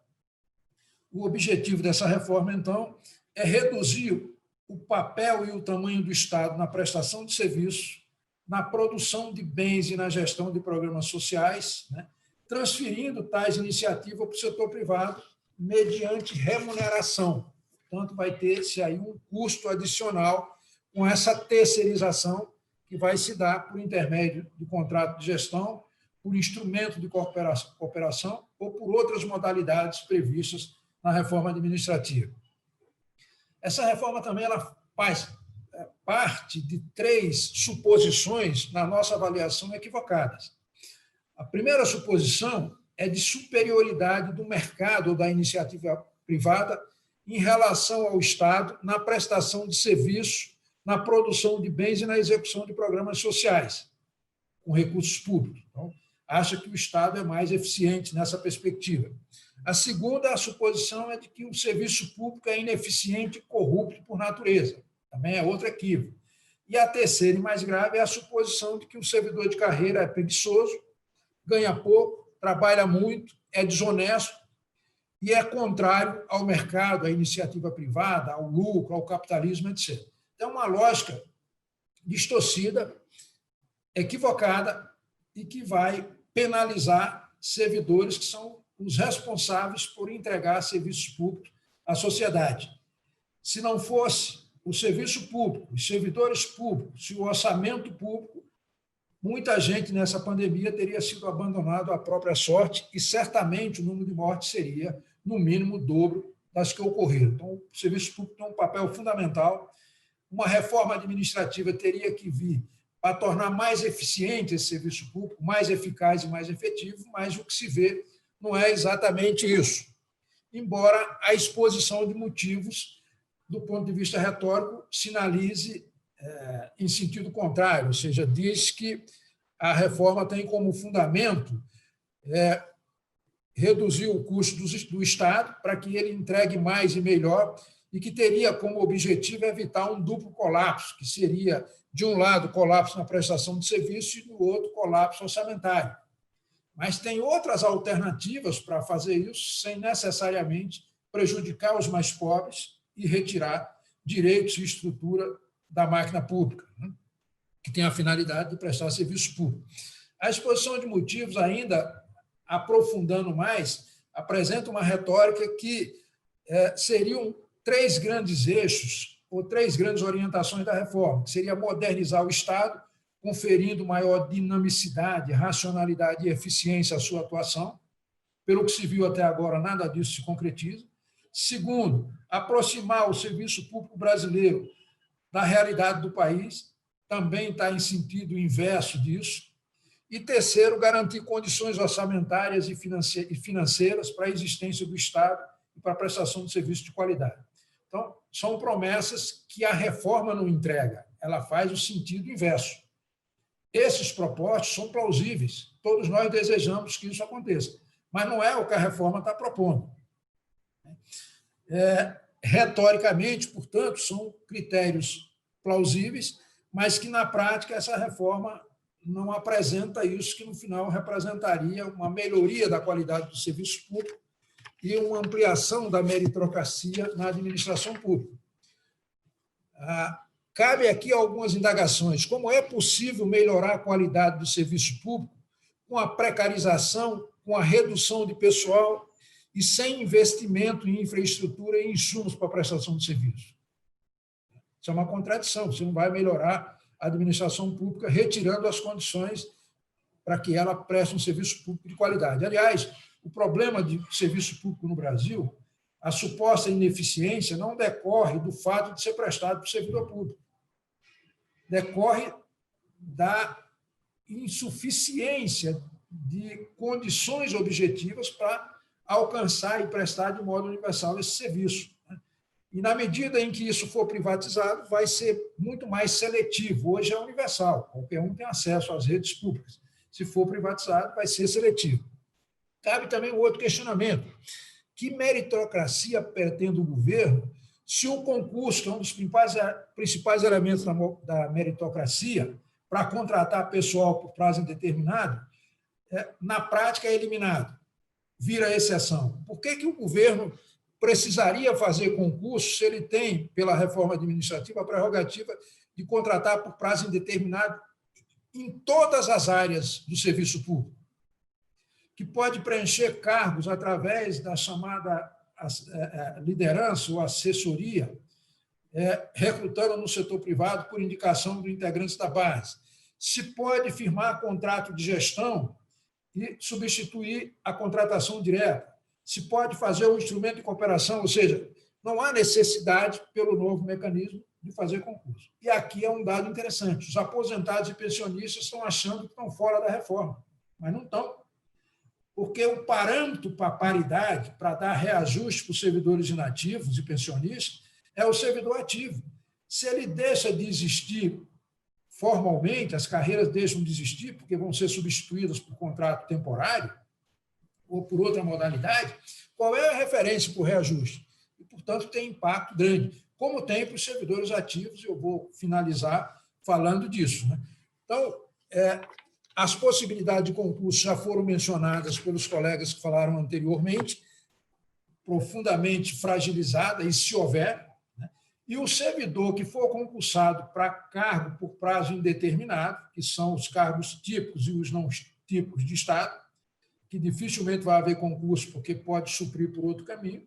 o objetivo dessa reforma, então, é reduzir o papel e o tamanho do Estado na prestação de serviços, na produção de bens e na gestão de programas sociais, né? Transferindo tais iniciativas para o setor privado mediante remuneração. Portanto, vai ter-se aí um custo adicional com essa terceirização que vai se dar por intermédio de contrato de gestão, por instrumento de cooperação ou por outras modalidades previstas na reforma administrativa. Essa reforma também ela faz parte de 3 suposições, na nossa avaliação, equivocadas. A primeira suposição é de superioridade do mercado ou da iniciativa privada em relação ao Estado na prestação de serviços, na produção de bens e na execução de programas sociais, com recursos públicos. Então, acha que o Estado é mais eficiente nessa perspectiva. A segunda, a suposição é de que o serviço público é ineficiente e corrupto por natureza. Também é outro equívoco. E a terceira e mais grave é a suposição de que o servidor de carreira é preguiçoso, ganha pouco, trabalha muito, é desonesto e é contrário ao mercado, à iniciativa privada, ao lucro, ao capitalismo, etc. Então, é uma lógica distorcida, equivocada e que vai penalizar servidores que são os responsáveis por entregar serviços públicos à sociedade. Se não fosse o serviço público, os servidores públicos, se o orçamento público, muita gente nessa pandemia teria sido abandonado à própria sorte e certamente o número de mortes seria, no mínimo, o dobro das que ocorreram. Então, o serviço público tem um papel fundamental. Uma reforma administrativa teria que vir para tornar mais eficiente esse serviço público, mais eficaz e mais efetivo, mas o que se vê não é exatamente isso. Embora a exposição de motivos, do ponto de vista retórico, sinalize em sentido contrário, ou seja, diz que a reforma tem como fundamento reduzir o custo do Estado para que ele entregue mais e melhor e que teria como objetivo evitar um duplo colapso, que seria, de um lado, colapso na prestação de serviço e, do outro, colapso orçamentário. Mas tem outras alternativas para fazer isso sem necessariamente prejudicar os mais pobres e retirar direitos e estrutura da máquina pública, né, que tem a finalidade de prestar serviço público. A exposição de motivos, ainda aprofundando mais, apresenta uma retórica que seriam 3 grandes eixos ou 3 grandes orientações da reforma, que seria modernizar o Estado, conferindo maior dinamicidade, racionalidade e eficiência à sua atuação. Pelo que se viu até agora, nada disso se concretiza. Segundo, aproximar o serviço público brasileiro da realidade do país, também está em sentido inverso disso. E terceiro, garantir condições orçamentárias e financeiras para a existência do Estado e para a prestação de serviço de qualidade. Então, são promessas que a reforma não entrega, ela faz o sentido inverso. Esses propósitos são plausíveis, todos nós desejamos que isso aconteça, mas não é o que a reforma está propondo. Retoricamente, portanto, são critérios plausíveis, mas que, na prática, essa reforma não apresenta isso, que, no final, representaria uma melhoria da qualidade do serviço público e uma ampliação da meritocracia na administração pública. Cabe aqui algumas indagações. Como é possível melhorar a qualidade do serviço público com a precarização, com a redução de pessoal e sem investimento em infraestrutura e insumos para a prestação de serviço? Isso é uma contradição. Você não vai melhorar a administração pública retirando as condições para que ela preste um serviço público de qualidade. Aliás, o problema de serviço público no Brasil, a suposta ineficiência, não decorre do fato de ser prestado por servidor público. Decorre da insuficiência de condições objetivas para alcançar e prestar de modo universal esse serviço. E, na medida em que isso for privatizado, vai ser muito mais seletivo. Hoje é universal, qualquer um tem acesso às redes públicas. Se for privatizado, vai ser seletivo. Cabe também um outro questionamento. Que meritocracia pretende o governo se o concurso, que é um dos principais elementos da meritocracia, para contratar pessoal por prazo indeterminado, na prática é eliminado, vira exceção? Por que o governo precisaria fazer concurso se ele tem, pela reforma administrativa, a prerrogativa de contratar por prazo indeterminado em todas as áreas do serviço público, que pode preencher cargos através da chamada liderança ou assessoria, recrutando no setor privado por indicação de integrantes da base. Se pode firmar contrato de gestão e substituir a contratação direta. Se pode fazer um instrumento de cooperação, ou seja, não há necessidade, pelo novo mecanismo, de fazer concurso. E aqui é um dado interessante. Os aposentados e pensionistas estão achando que estão fora da reforma, mas não estão. Porque o parâmetro para a paridade, para dar reajuste para os servidores inativos e pensionistas, é o servidor ativo. Se ele deixa de existir formalmente, as carreiras deixam de existir, porque vão ser substituídas por contrato temporário ou por outra modalidade, qual é a referência para o reajuste? E, portanto, tem impacto grande, como tem para os servidores ativos, e eu vou finalizar falando disso. Então, as possibilidades de concurso já foram mencionadas pelos colegas que falaram anteriormente, profundamente fragilizada, e se houver, e o servidor que for concursado para cargo por prazo indeterminado, que são os cargos típicos e os não típicos de Estado, que dificilmente vai haver concurso porque pode suprir por outro caminho,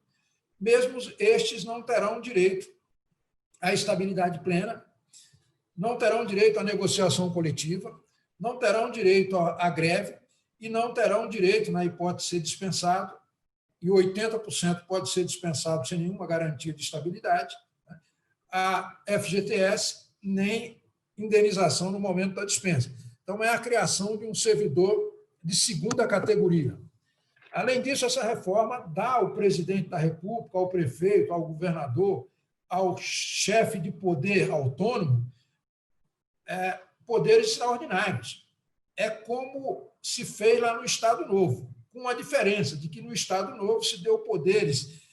mesmo estes não terão direito à estabilidade plena, não terão direito à negociação coletiva, não terão direito à greve e não terão direito, na hipótese de ser dispensado, e 80% pode ser dispensado sem nenhuma garantia de estabilidade, a FGTS, nem indenização no momento da dispensa. Então, é a criação de um servidor de segunda categoria. Além disso, essa reforma dá ao presidente da República, ao prefeito, ao governador, ao chefe de poder autônomo, poderes extraordinários. É como se fez lá no Estado Novo, com a diferença de que no Estado Novo se deu poderes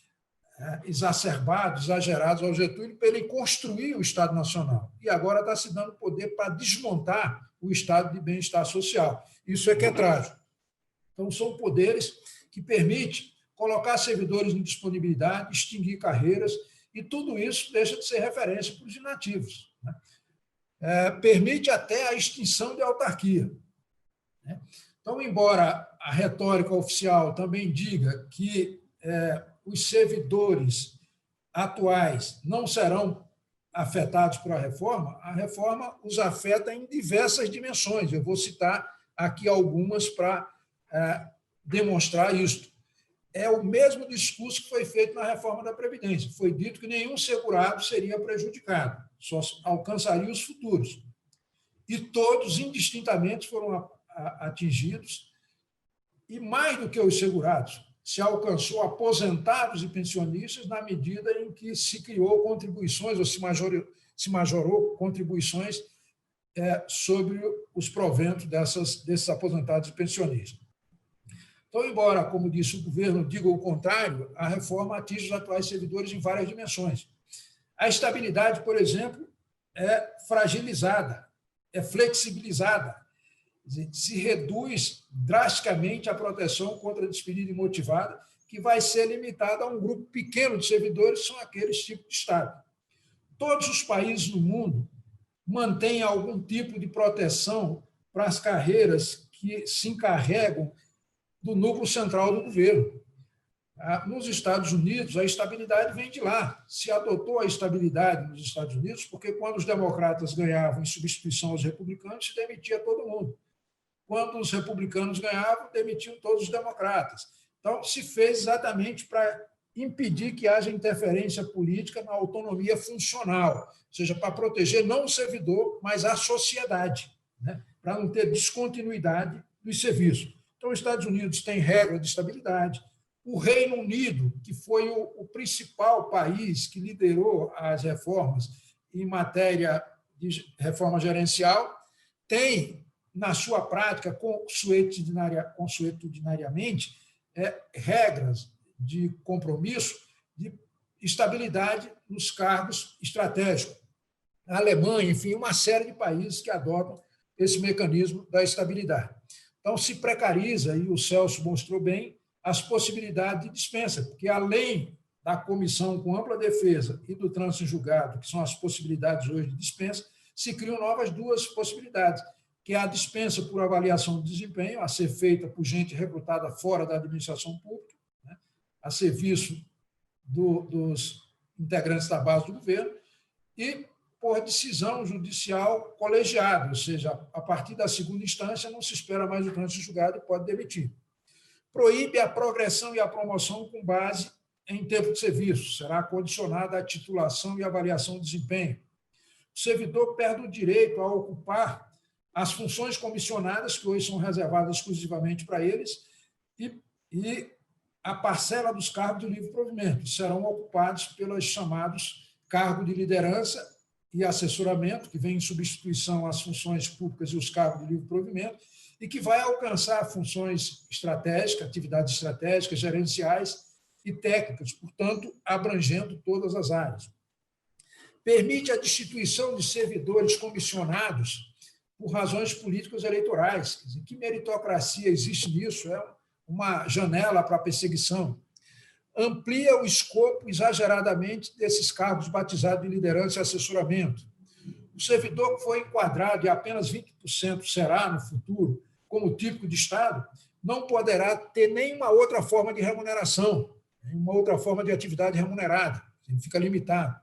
exacerbados, exagerados ao Getúlio para ele construir o Estado Nacional. E agora está se dando poder para desmontar o estado de bem-estar social. Isso é que é trágico. Então, são poderes que permitem colocar servidores em disponibilidade, extinguir carreiras, e tudo isso deixa de ser referência para os inativos. Permite até a extinção de autarquia. né? Então, embora a retórica oficial também diga que os servidores atuais não serão afetados por a reforma os afeta em diversas dimensões. Eu vou citar aqui algumas para demonstrar isto. É o mesmo discurso que foi feito na reforma da Previdência. Foi dito que nenhum segurado seria prejudicado, só alcançaria os futuros. E todos, indistintamente, foram atingidos. E mais do que os segurados, se alcançou aposentados e pensionistas na medida em que se criou contribuições, ou se majorou contribuições sobre os proventos desses aposentados e pensionistas. Então, embora, como disse o governo, diga o contrário, a reforma atinge os atuais servidores em várias dimensões. A estabilidade, por exemplo, é fragilizada, é flexibilizada. Se reduz drasticamente a proteção contra a despedida imotivada, que vai ser limitada a um grupo pequeno de servidores, que são aqueles tipos de Estado. Todos os países no mundo mantêm algum tipo de proteção para as carreiras que se encarregam do núcleo central do governo. Nos Estados Unidos, a estabilidade vem de lá. Se adotou a estabilidade nos Estados Unidos porque, quando os democratas ganhavam em substituição aos republicanos, se demitia todo mundo. Quando os republicanos ganhavam, demitiam todos os democratas. Então, se fez exatamente para impedir que haja interferência política na autonomia funcional, ou seja, para proteger não o servidor, mas a sociedade, né? Para não ter descontinuidade dos serviços. Então, os Estados Unidos têm regra de estabilidade. O Reino Unido, que foi o principal país que liderou as reformas em matéria de reforma gerencial, tem, na sua prática, consuetudinariamente, regras de compromisso de estabilidade nos cargos estratégicos. A Alemanha, enfim, uma série de países que adotam esse mecanismo da estabilidade. Então, se precariza, e o Celso mostrou bem, as possibilidades de dispensa, porque, além da comissão com ampla defesa e do trânsito em julgado, que são as possibilidades hoje de dispensa, se criam novas duas possibilidades, que é a dispensa por avaliação de desempenho, a ser feita por gente recrutada fora da administração pública, né, a serviço dos integrantes da base do governo, e por decisão judicial colegiada, ou seja, a partir da segunda instância não se espera mais o trânsito julgado e pode demitir. Proíbe a progressão e a promoção com base em tempo de serviço, será condicionada à titulação e avaliação de desempenho. O servidor perde o direito a ocupar as funções comissionadas, que hoje são reservadas exclusivamente para eles, e a parcela dos cargos de livre provimento, serão ocupados pelos chamados cargos de liderança e assessoramento, que vem em substituição às funções públicas e os cargos de livre provimento, e que vai alcançar funções estratégicas, atividades estratégicas, gerenciais e técnicas, portanto, abrangendo todas as áreas. Permite a destituição de servidores comissionados por razões políticas eleitorais. Quer dizer, que meritocracia existe nisso? É uma janela para a perseguição. Amplia o escopo exageradamente desses cargos batizados de liderança e assessoramento. O servidor que foi enquadrado, e apenas 20% será no futuro, como típico de Estado, não poderá ter nenhuma outra forma de remuneração, nenhuma outra forma de atividade remunerada, ele fica limitado.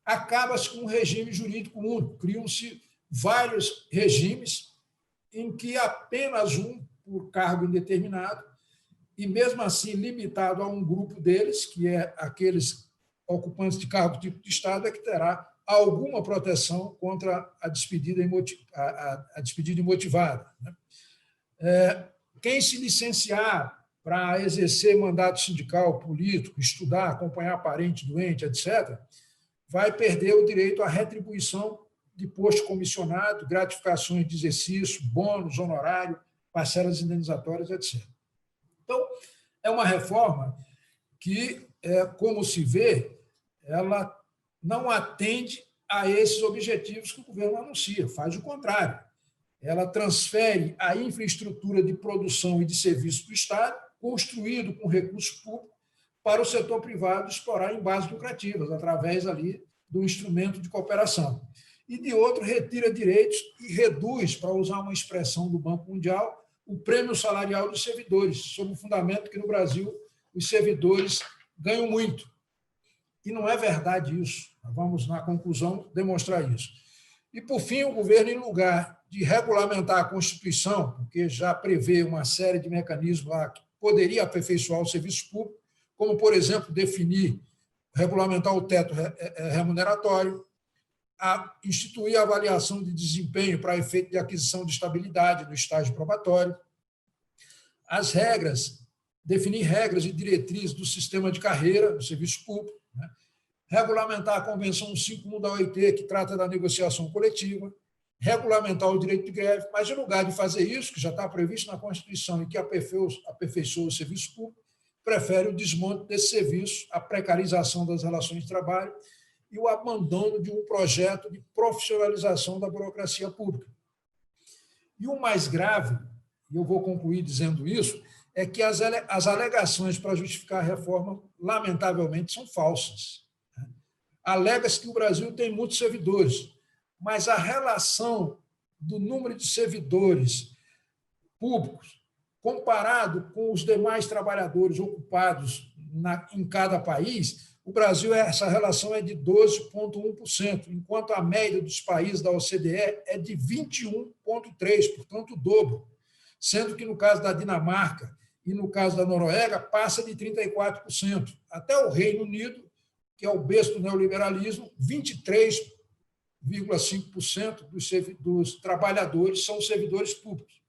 Acaba-se com um regime jurídico único, criam-se vários regimes em que apenas um por cargo indeterminado, e mesmo assim limitado a um grupo deles, que é aqueles ocupantes de cargo tipo de Estado, é que terá alguma proteção contra a despedida imotivada. Quem se licenciar para exercer mandato sindical, político, estudar, acompanhar parente doente, etc., vai perder o direito à retribuição de posto comissionado, gratificações de exercício, bônus, honorário, parcelas indenizatórias, etc. Então, é uma reforma que, como se vê, ela não atende a esses objetivos que o governo anuncia, faz o contrário. Ela transfere a infraestrutura de produção e de serviço do Estado, construído com recurso público, para o setor privado explorar em bases lucrativas, através ali do instrumento de cooperação. E, de outro, retira direitos e reduz, para usar uma expressão do Banco Mundial, o prêmio salarial dos servidores, sob o fundamento que no Brasil os servidores ganham muito. E não é verdade isso. Vamos, na conclusão, demonstrar isso. E, por fim, o governo, em lugar de regulamentar a Constituição, porque já prevê uma série de mecanismos lá que poderia aperfeiçoar o serviço público, como, por exemplo, definir, regulamentar o teto remuneratório, instituir a avaliação de desempenho para efeito de aquisição de estabilidade no estágio probatório, as regras, definir regras e diretrizes do sistema de carreira do serviço público, né? Regulamentar a Convenção 51 da OIT, que trata da negociação coletiva, regulamentar o direito de greve, mas, em lugar de fazer isso, que já está previsto na Constituição e que aperfeiçoa o serviço público, prefere o desmonte desse serviço, a precarização das relações de trabalho e o abandono de um projeto de profissionalização da burocracia pública. E o mais grave, e eu vou concluir dizendo isso, é que as alegações para justificar a reforma, lamentavelmente, são falsas. Alega-se que o Brasil tem muitos servidores, mas a relação do número de servidores públicos comparado com os demais trabalhadores ocupados em cada país, o Brasil, essa relação é de 12,1%, enquanto a média dos países da OCDE é de 21,3%, portanto, o dobro, sendo que no caso da Dinamarca e no caso da Noruega passa de 34%. Até o Reino Unido, que é o berço do neoliberalismo, 23,5% dos trabalhadores são servidores públicos.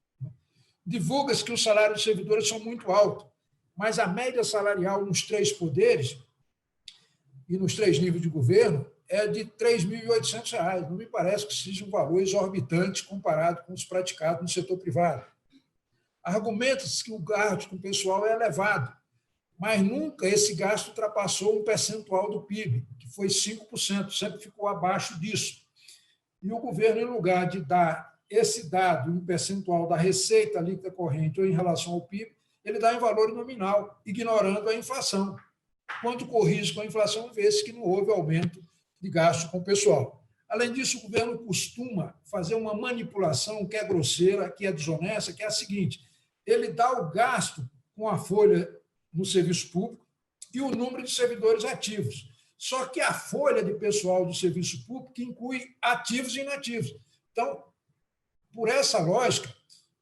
Divulga-se que os salários dos servidores são muito altos, mas a média salarial nos 3 poderes e nos 3 níveis de governo é de R$ 3.800. Não me parece que seja um valor exorbitante comparado com os praticados no setor privado. Argumenta-se que o gasto com o pessoal é elevado, mas nunca esse gasto ultrapassou um percentual do PIB, que foi 5%, sempre ficou abaixo disso. E o governo, em lugar de dar esse dado em percentual da receita líquida corrente ou em relação ao PIB, ele dá em valor nominal, ignorando a inflação. Quando corrige com a inflação, vê-se que não houve aumento de gasto com o pessoal. Além disso, o governo costuma fazer uma manipulação que é grosseira, que é desonesta, que é a seguinte: ele dá o gasto com a folha no serviço público e o número de servidores ativos. Só que a folha de pessoal do serviço público inclui ativos e inativos. Então, por essa lógica,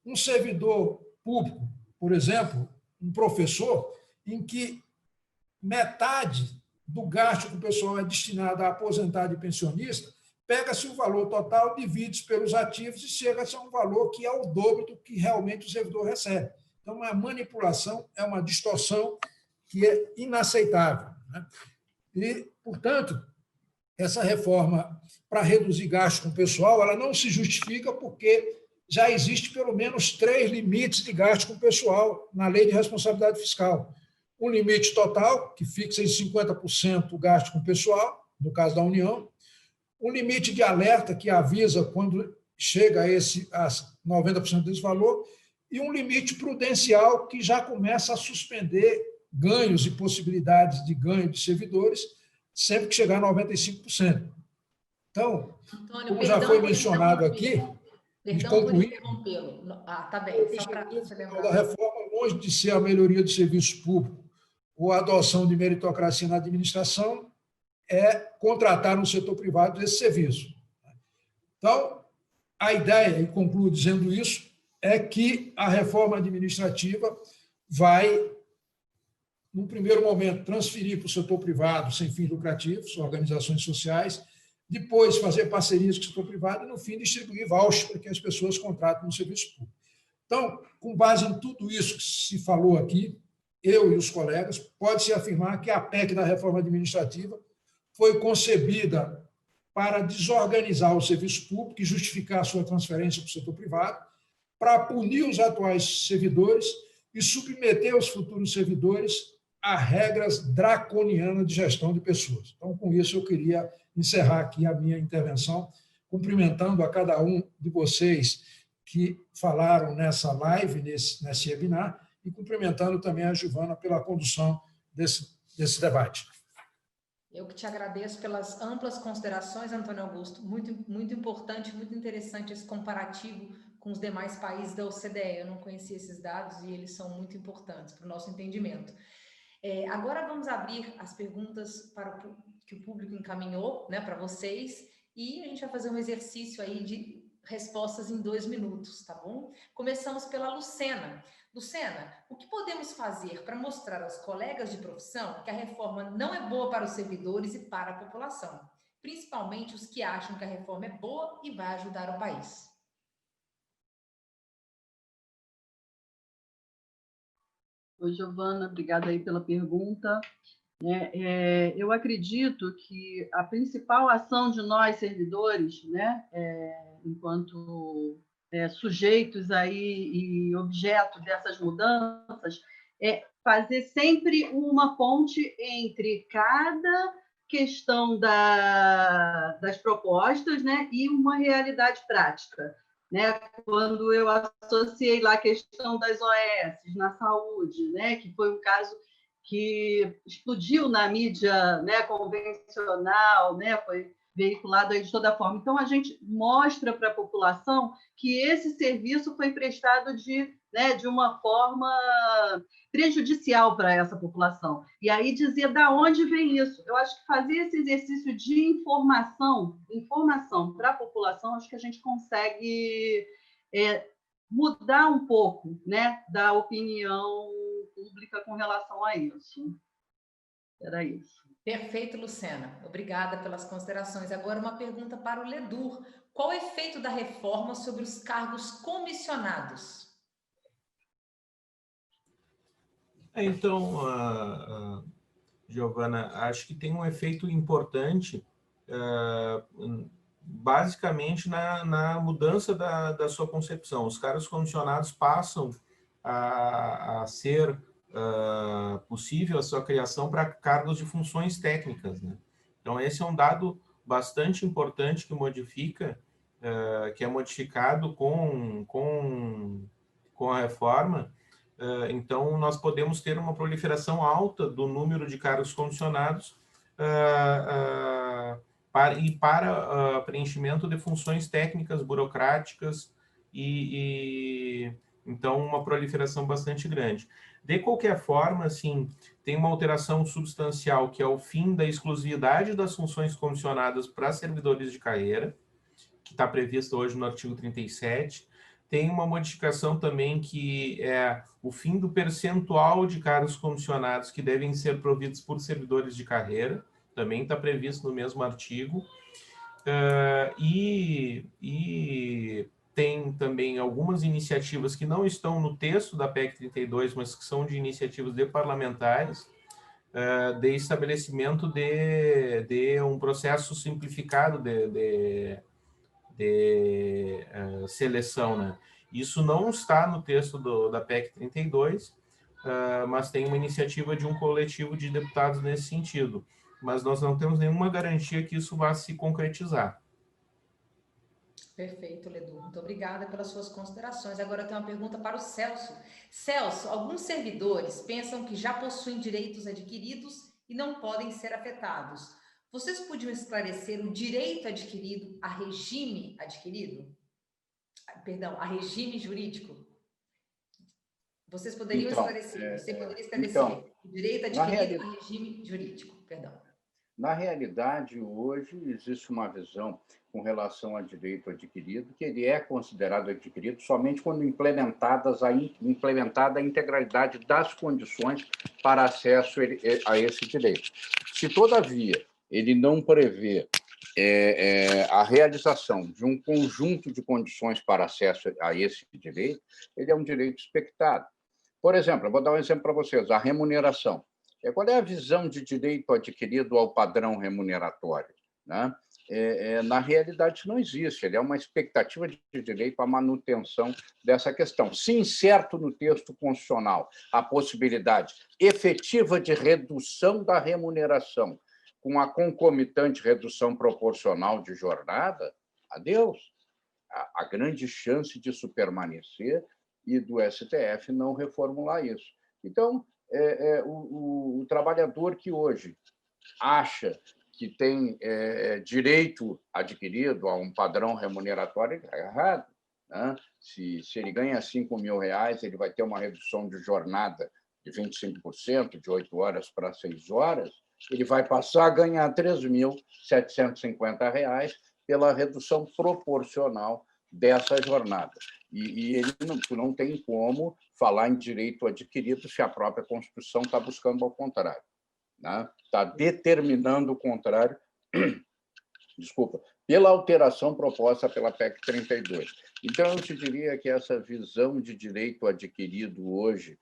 um servidor público, por exemplo, um professor, em que metade do gasto que o pessoal é destinado a aposentado e pensionista, pega-se o valor total, divide pelos ativos e chega-se a um valor que é o dobro do que realmente o servidor recebe. Então, a manipulação é uma distorção que é inaceitável, né? E, portanto, essa reforma para reduzir gastos com o pessoal, ela não se justifica porque já existe pelo menos 3 limites de gasto com o pessoal na Lei de Responsabilidade Fiscal. Um limite total, que fixa em 50% o gasto com o pessoal, no caso da União, um limite de alerta, que avisa quando chega a 90% desse valor, e um limite prudencial, que já começa a suspender ganhos e possibilidades de ganho de servidores, sempre que chegar a 95%. Então, Antônio, como já foi mencionado aqui, e concluir, tá bem, só para você lembrar. A reforma, longe de ser a melhoria do serviço público ou a adoção de meritocracia na administração, é contratar no setor privado esse serviço. Então, a ideia, e concluo dizendo isso, é que a reforma administrativa vai, num primeiro momento, transferir para o setor privado sem fins lucrativos, organizações sociais, depois fazer parcerias com o setor privado e, no fim, distribuir vouchers para que as pessoas contratem no serviço público. Então, com base em tudo isso que se falou aqui, eu e os colegas, pode-se afirmar que a PEC da reforma administrativa foi concebida para desorganizar o serviço público e justificar a sua transferência para o setor privado, para punir os atuais servidores e submeter os futuros servidores a regras draconianas de gestão de pessoas. Então, com isso, eu queria encerrar aqui a minha intervenção, cumprimentando a cada um de vocês que falaram nessa live, nesse webinar, e cumprimentando também a Giovana pela condução desse debate. Eu que te agradeço pelas amplas considerações, Antônio Augusto. Muito, muito importante, muito interessante esse comparativo com os demais países da OCDE. Eu não conhecia esses dados e eles são muito importantes para o nosso entendimento. Agora vamos abrir as perguntas que o público encaminhou, né, para vocês, e a gente vai fazer um exercício aí de respostas em 2 minutos, tá bom? Começamos pela Lucena. Lucena, o que podemos fazer para mostrar aos colegas de profissão que a reforma não é boa para os servidores e para a população, principalmente os que acham que a reforma é boa e vai ajudar o país? Oi, Giovana, obrigada aí pela pergunta. Eu acredito que a principal ação de nós, servidores, né, enquanto sujeitos aí e objeto dessas mudanças, é fazer sempre uma ponte entre cada questão das propostas, né, e uma realidade prática. Né? Quando eu associei lá a questão das OS na saúde, né, que foi um caso que explodiu na mídia, né, convencional, né, foi veiculado aí de toda forma. Então, a gente mostra para a população que esse serviço foi prestado de uma forma prejudicial para essa população. E aí dizer da onde vem isso. Eu acho que fazer esse exercício de informação para a população, acho que a gente consegue mudar um pouco, né, da opinião pública com relação a isso. Era isso. Perfeito, Lucena. Obrigada pelas considerações. Agora uma pergunta para o Ledur. Qual o efeito da reforma sobre os cargos comissionados? Então, Giovana, acho que tem um efeito importante, basicamente na mudança da sua concepção. Os cargos comissionados passam a ser possível a sua criação para cargos de funções técnicas, né? Então, esse é um dado bastante importante que modifica, que é modificado com a reforma. Então, nós podemos ter uma proliferação alta do número de cargos comissionados para preenchimento de funções técnicas, burocráticas então, uma proliferação bastante grande. De qualquer forma, assim, tem uma alteração substancial, que é o fim da exclusividade das funções comissionadas para servidores de carreira, que está previsto hoje no artigo 37. Tem uma modificação também que é o fim do percentual de cargos comissionados que devem ser providos por servidores de carreira, também está previsto no mesmo artigo. Tem também algumas iniciativas que não estão no texto da PEC 32, mas que são de iniciativas de parlamentares, de estabelecimento de um processo simplificado de seleção, né? Isso não está no texto da PEC 32, mas tem uma iniciativa de um coletivo de deputados nesse sentido. Mas nós não temos nenhuma garantia que isso vá se concretizar. Perfeito, Ledur. Muito obrigada pelas suas considerações. Agora eu tenho uma pergunta para o Celso. Celso, alguns servidores pensam que já possuem direitos adquiridos e não podem ser afetados. Vocês podiam esclarecer o direito adquirido a regime adquirido? Perdão, a regime jurídico? Vocês poderiam esclarecer, você poderia esclarecer o direito adquirido a regime jurídico, perdão. Na realidade, hoje, existe uma visão com relação a direito adquirido, que ele é considerado adquirido somente quando implementada a integralidade das condições para acesso a esse direito. Se, todavia, ele não prevê a realização de um conjunto de condições para acesso a esse direito, ele é um direito expectado. Por exemplo, eu vou dar um exemplo para vocês, a remuneração. Qual é a visão de direito adquirido ao padrão remuneratório, né? Na realidade, isso não existe. Ele é uma expectativa de direito à manutenção dessa questão. Se incerto no texto constitucional a possibilidade efetiva de redução da remuneração com a concomitante redução proporcional de jornada, adeus. A grande chance disso permanecer e do STF não reformular isso. Então, o trabalhador que hoje acha que tem direito adquirido a um padrão remuneratório é errado, né? Se ele ganha R$ 5.000, ele vai ter uma redução de jornada de 25%, de 8 horas para 6 horas, ele vai passar a ganhar R$ 3.750 pela redução proporcional dessa jornada. E ele não tem como falar em direito adquirido se a própria Constituição está buscando ao contrário, né? Está determinando o contrário, desculpa, pela alteração proposta pela PEC 32. Então, eu te diria que essa visão de direito adquirido hoje,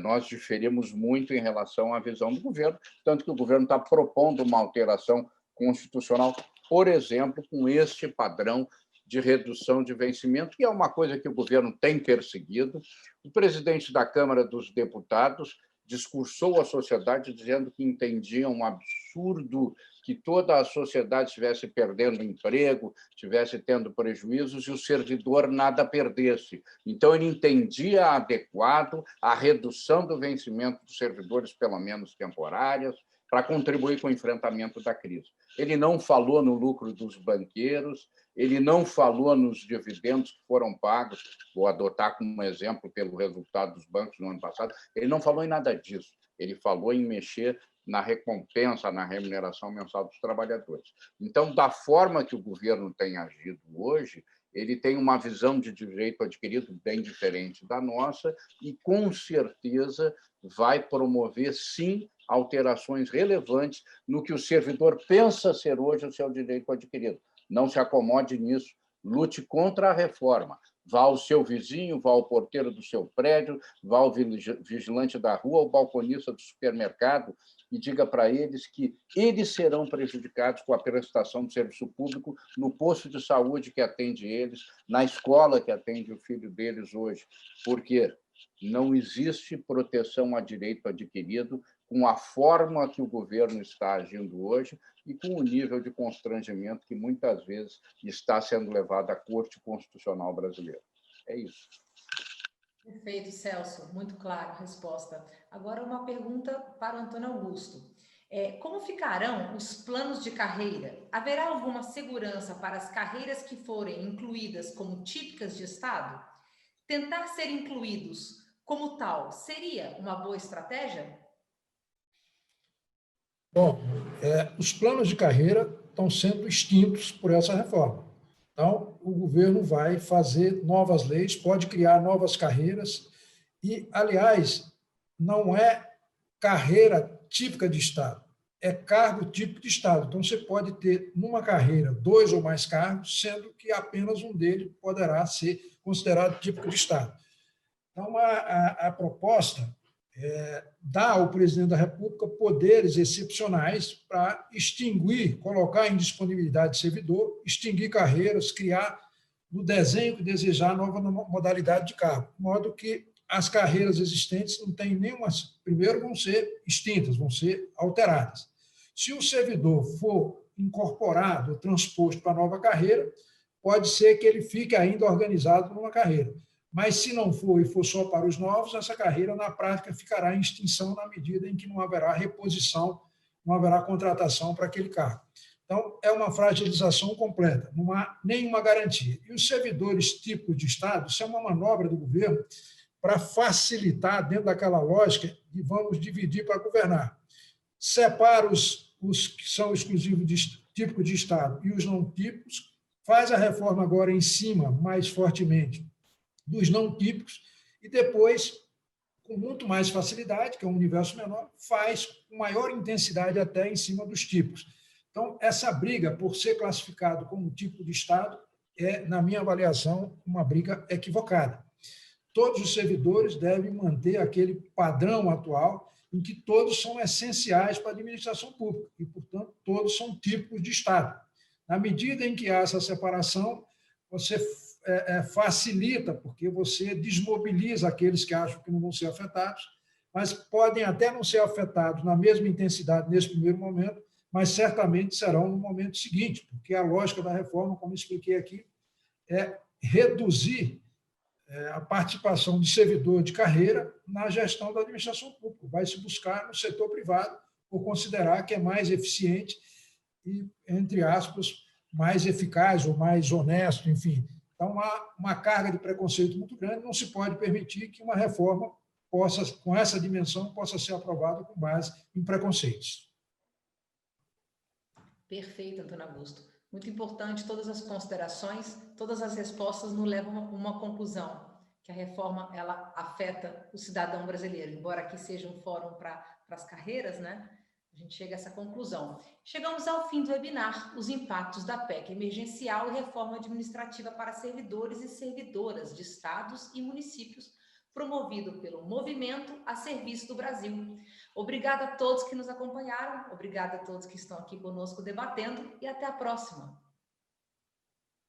nós diferimos muito em relação à visão do governo, tanto que o governo está propondo uma alteração constitucional, por exemplo, com este padrão de redução de vencimento, que é uma coisa que o governo tem perseguido. O presidente da Câmara dos Deputados discursou à sociedade dizendo que entendia um absurdo que toda a sociedade estivesse perdendo emprego, estivesse tendo prejuízos e o servidor nada perdesse. Então, ele entendia adequado a redução do vencimento dos servidores, pelo menos temporárias, para contribuir com o enfrentamento da crise. Ele não falou no lucro dos banqueiros, ele não falou nos dividendos que foram pagos, vou adotar como exemplo pelo resultado dos bancos no ano passado, ele não falou em nada disso, ele falou em mexer na recompensa, na remuneração mensal dos trabalhadores. Então, da forma que o governo tem agido hoje, ele tem uma visão de direito adquirido bem diferente da nossa e, com certeza, vai promover, sim, alterações relevantes no que o servidor pensa ser hoje o seu direito adquirido. Não se acomode nisso, lute contra a reforma. Vá ao seu vizinho, vá ao porteiro do seu prédio, vá ao vigilante da rua, ao balconista do supermercado e diga para eles que eles serão prejudicados com a prestação do serviço público no posto de saúde que atende eles, na escola que atende o filho deles hoje, porque não existe proteção a direito adquirido com a forma que o governo está agindo hoje e com o nível de constrangimento que muitas vezes está sendo levado à Corte Constitucional Brasileira. É isso. Perfeito, Celso. Muito clara a resposta. Agora, uma pergunta para o Antônio Augusto. Como ficarão os planos de carreira? Haverá alguma segurança para as carreiras que forem incluídas como típicas de Estado? Tentar ser incluídos como tal seria uma boa estratégia? Bom, os planos de carreira estão sendo extintos por essa reforma. Então, o governo vai fazer novas leis, pode criar novas carreiras e, aliás, não é carreira típica de Estado, é cargo típico de Estado. Então, você pode ter, numa carreira, 2 ou mais cargos, sendo que apenas um deles poderá ser considerado típico de Estado. Então, a proposta dá ao presidente da República poderes excepcionais para extinguir, colocar em disponibilidade de servidor, extinguir carreiras, criar no desenho que desejar nova modalidade de cargo, de modo que as carreiras existentes não têm nenhuma. Primeiro, vão ser extintas, vão ser alteradas. Se o servidor for incorporado, transposto para a nova carreira, pode ser que ele fique ainda organizado numa carreira. Mas, se não for e for só para os novos, essa carreira, na prática, ficará em extinção na medida em que não haverá reposição, não haverá contratação para aquele cargo. Então, é uma fragilização completa, não há nenhuma garantia. E os servidores típicos de Estado, isso é uma manobra do governo para facilitar, dentro daquela lógica, de vamos dividir para governar. Separa os que são exclusivos típicos de Estado e os não típicos, faz a reforma agora em cima, mais fortemente, dos não típicos, e depois, com muito mais facilidade, que é um universo menor, faz com maior intensidade até em cima dos típicos. Então, essa briga por ser classificado como típico de Estado é, na minha avaliação, uma briga equivocada. Todos os servidores devem manter aquele padrão atual em que todos são essenciais para a administração pública e, portanto, todos são típicos de Estado. Na medida em que há essa separação, você facilita, porque você desmobiliza aqueles que acham que não vão ser afetados, mas podem até não ser afetados na mesma intensidade nesse primeiro momento, mas certamente serão no momento seguinte, porque a lógica da reforma, como expliquei aqui, é reduzir a participação de servidor de carreira na gestão da administração pública. Vai se buscar no setor privado, por considerar que é mais eficiente e, entre aspas, mais eficaz ou mais honesto, enfim. Então, há uma carga de preconceito muito grande, não se pode permitir que uma reforma com essa dimensão, possa ser aprovada com base em preconceitos. Perfeito, Antônio Augusto. Muito importante todas as considerações, todas as respostas nos levam a uma conclusão, que a reforma ela afeta o cidadão brasileiro, embora aqui seja um fórum para as carreiras, né? A gente chega a essa conclusão. Chegamos ao fim do webinar, os impactos da PEC emergencial e reforma administrativa para servidores e servidoras de estados e municípios, promovido pelo Movimento a Serviço do Brasil. Obrigada a todos que nos acompanharam, obrigada a todos que estão aqui conosco debatendo e até a próxima.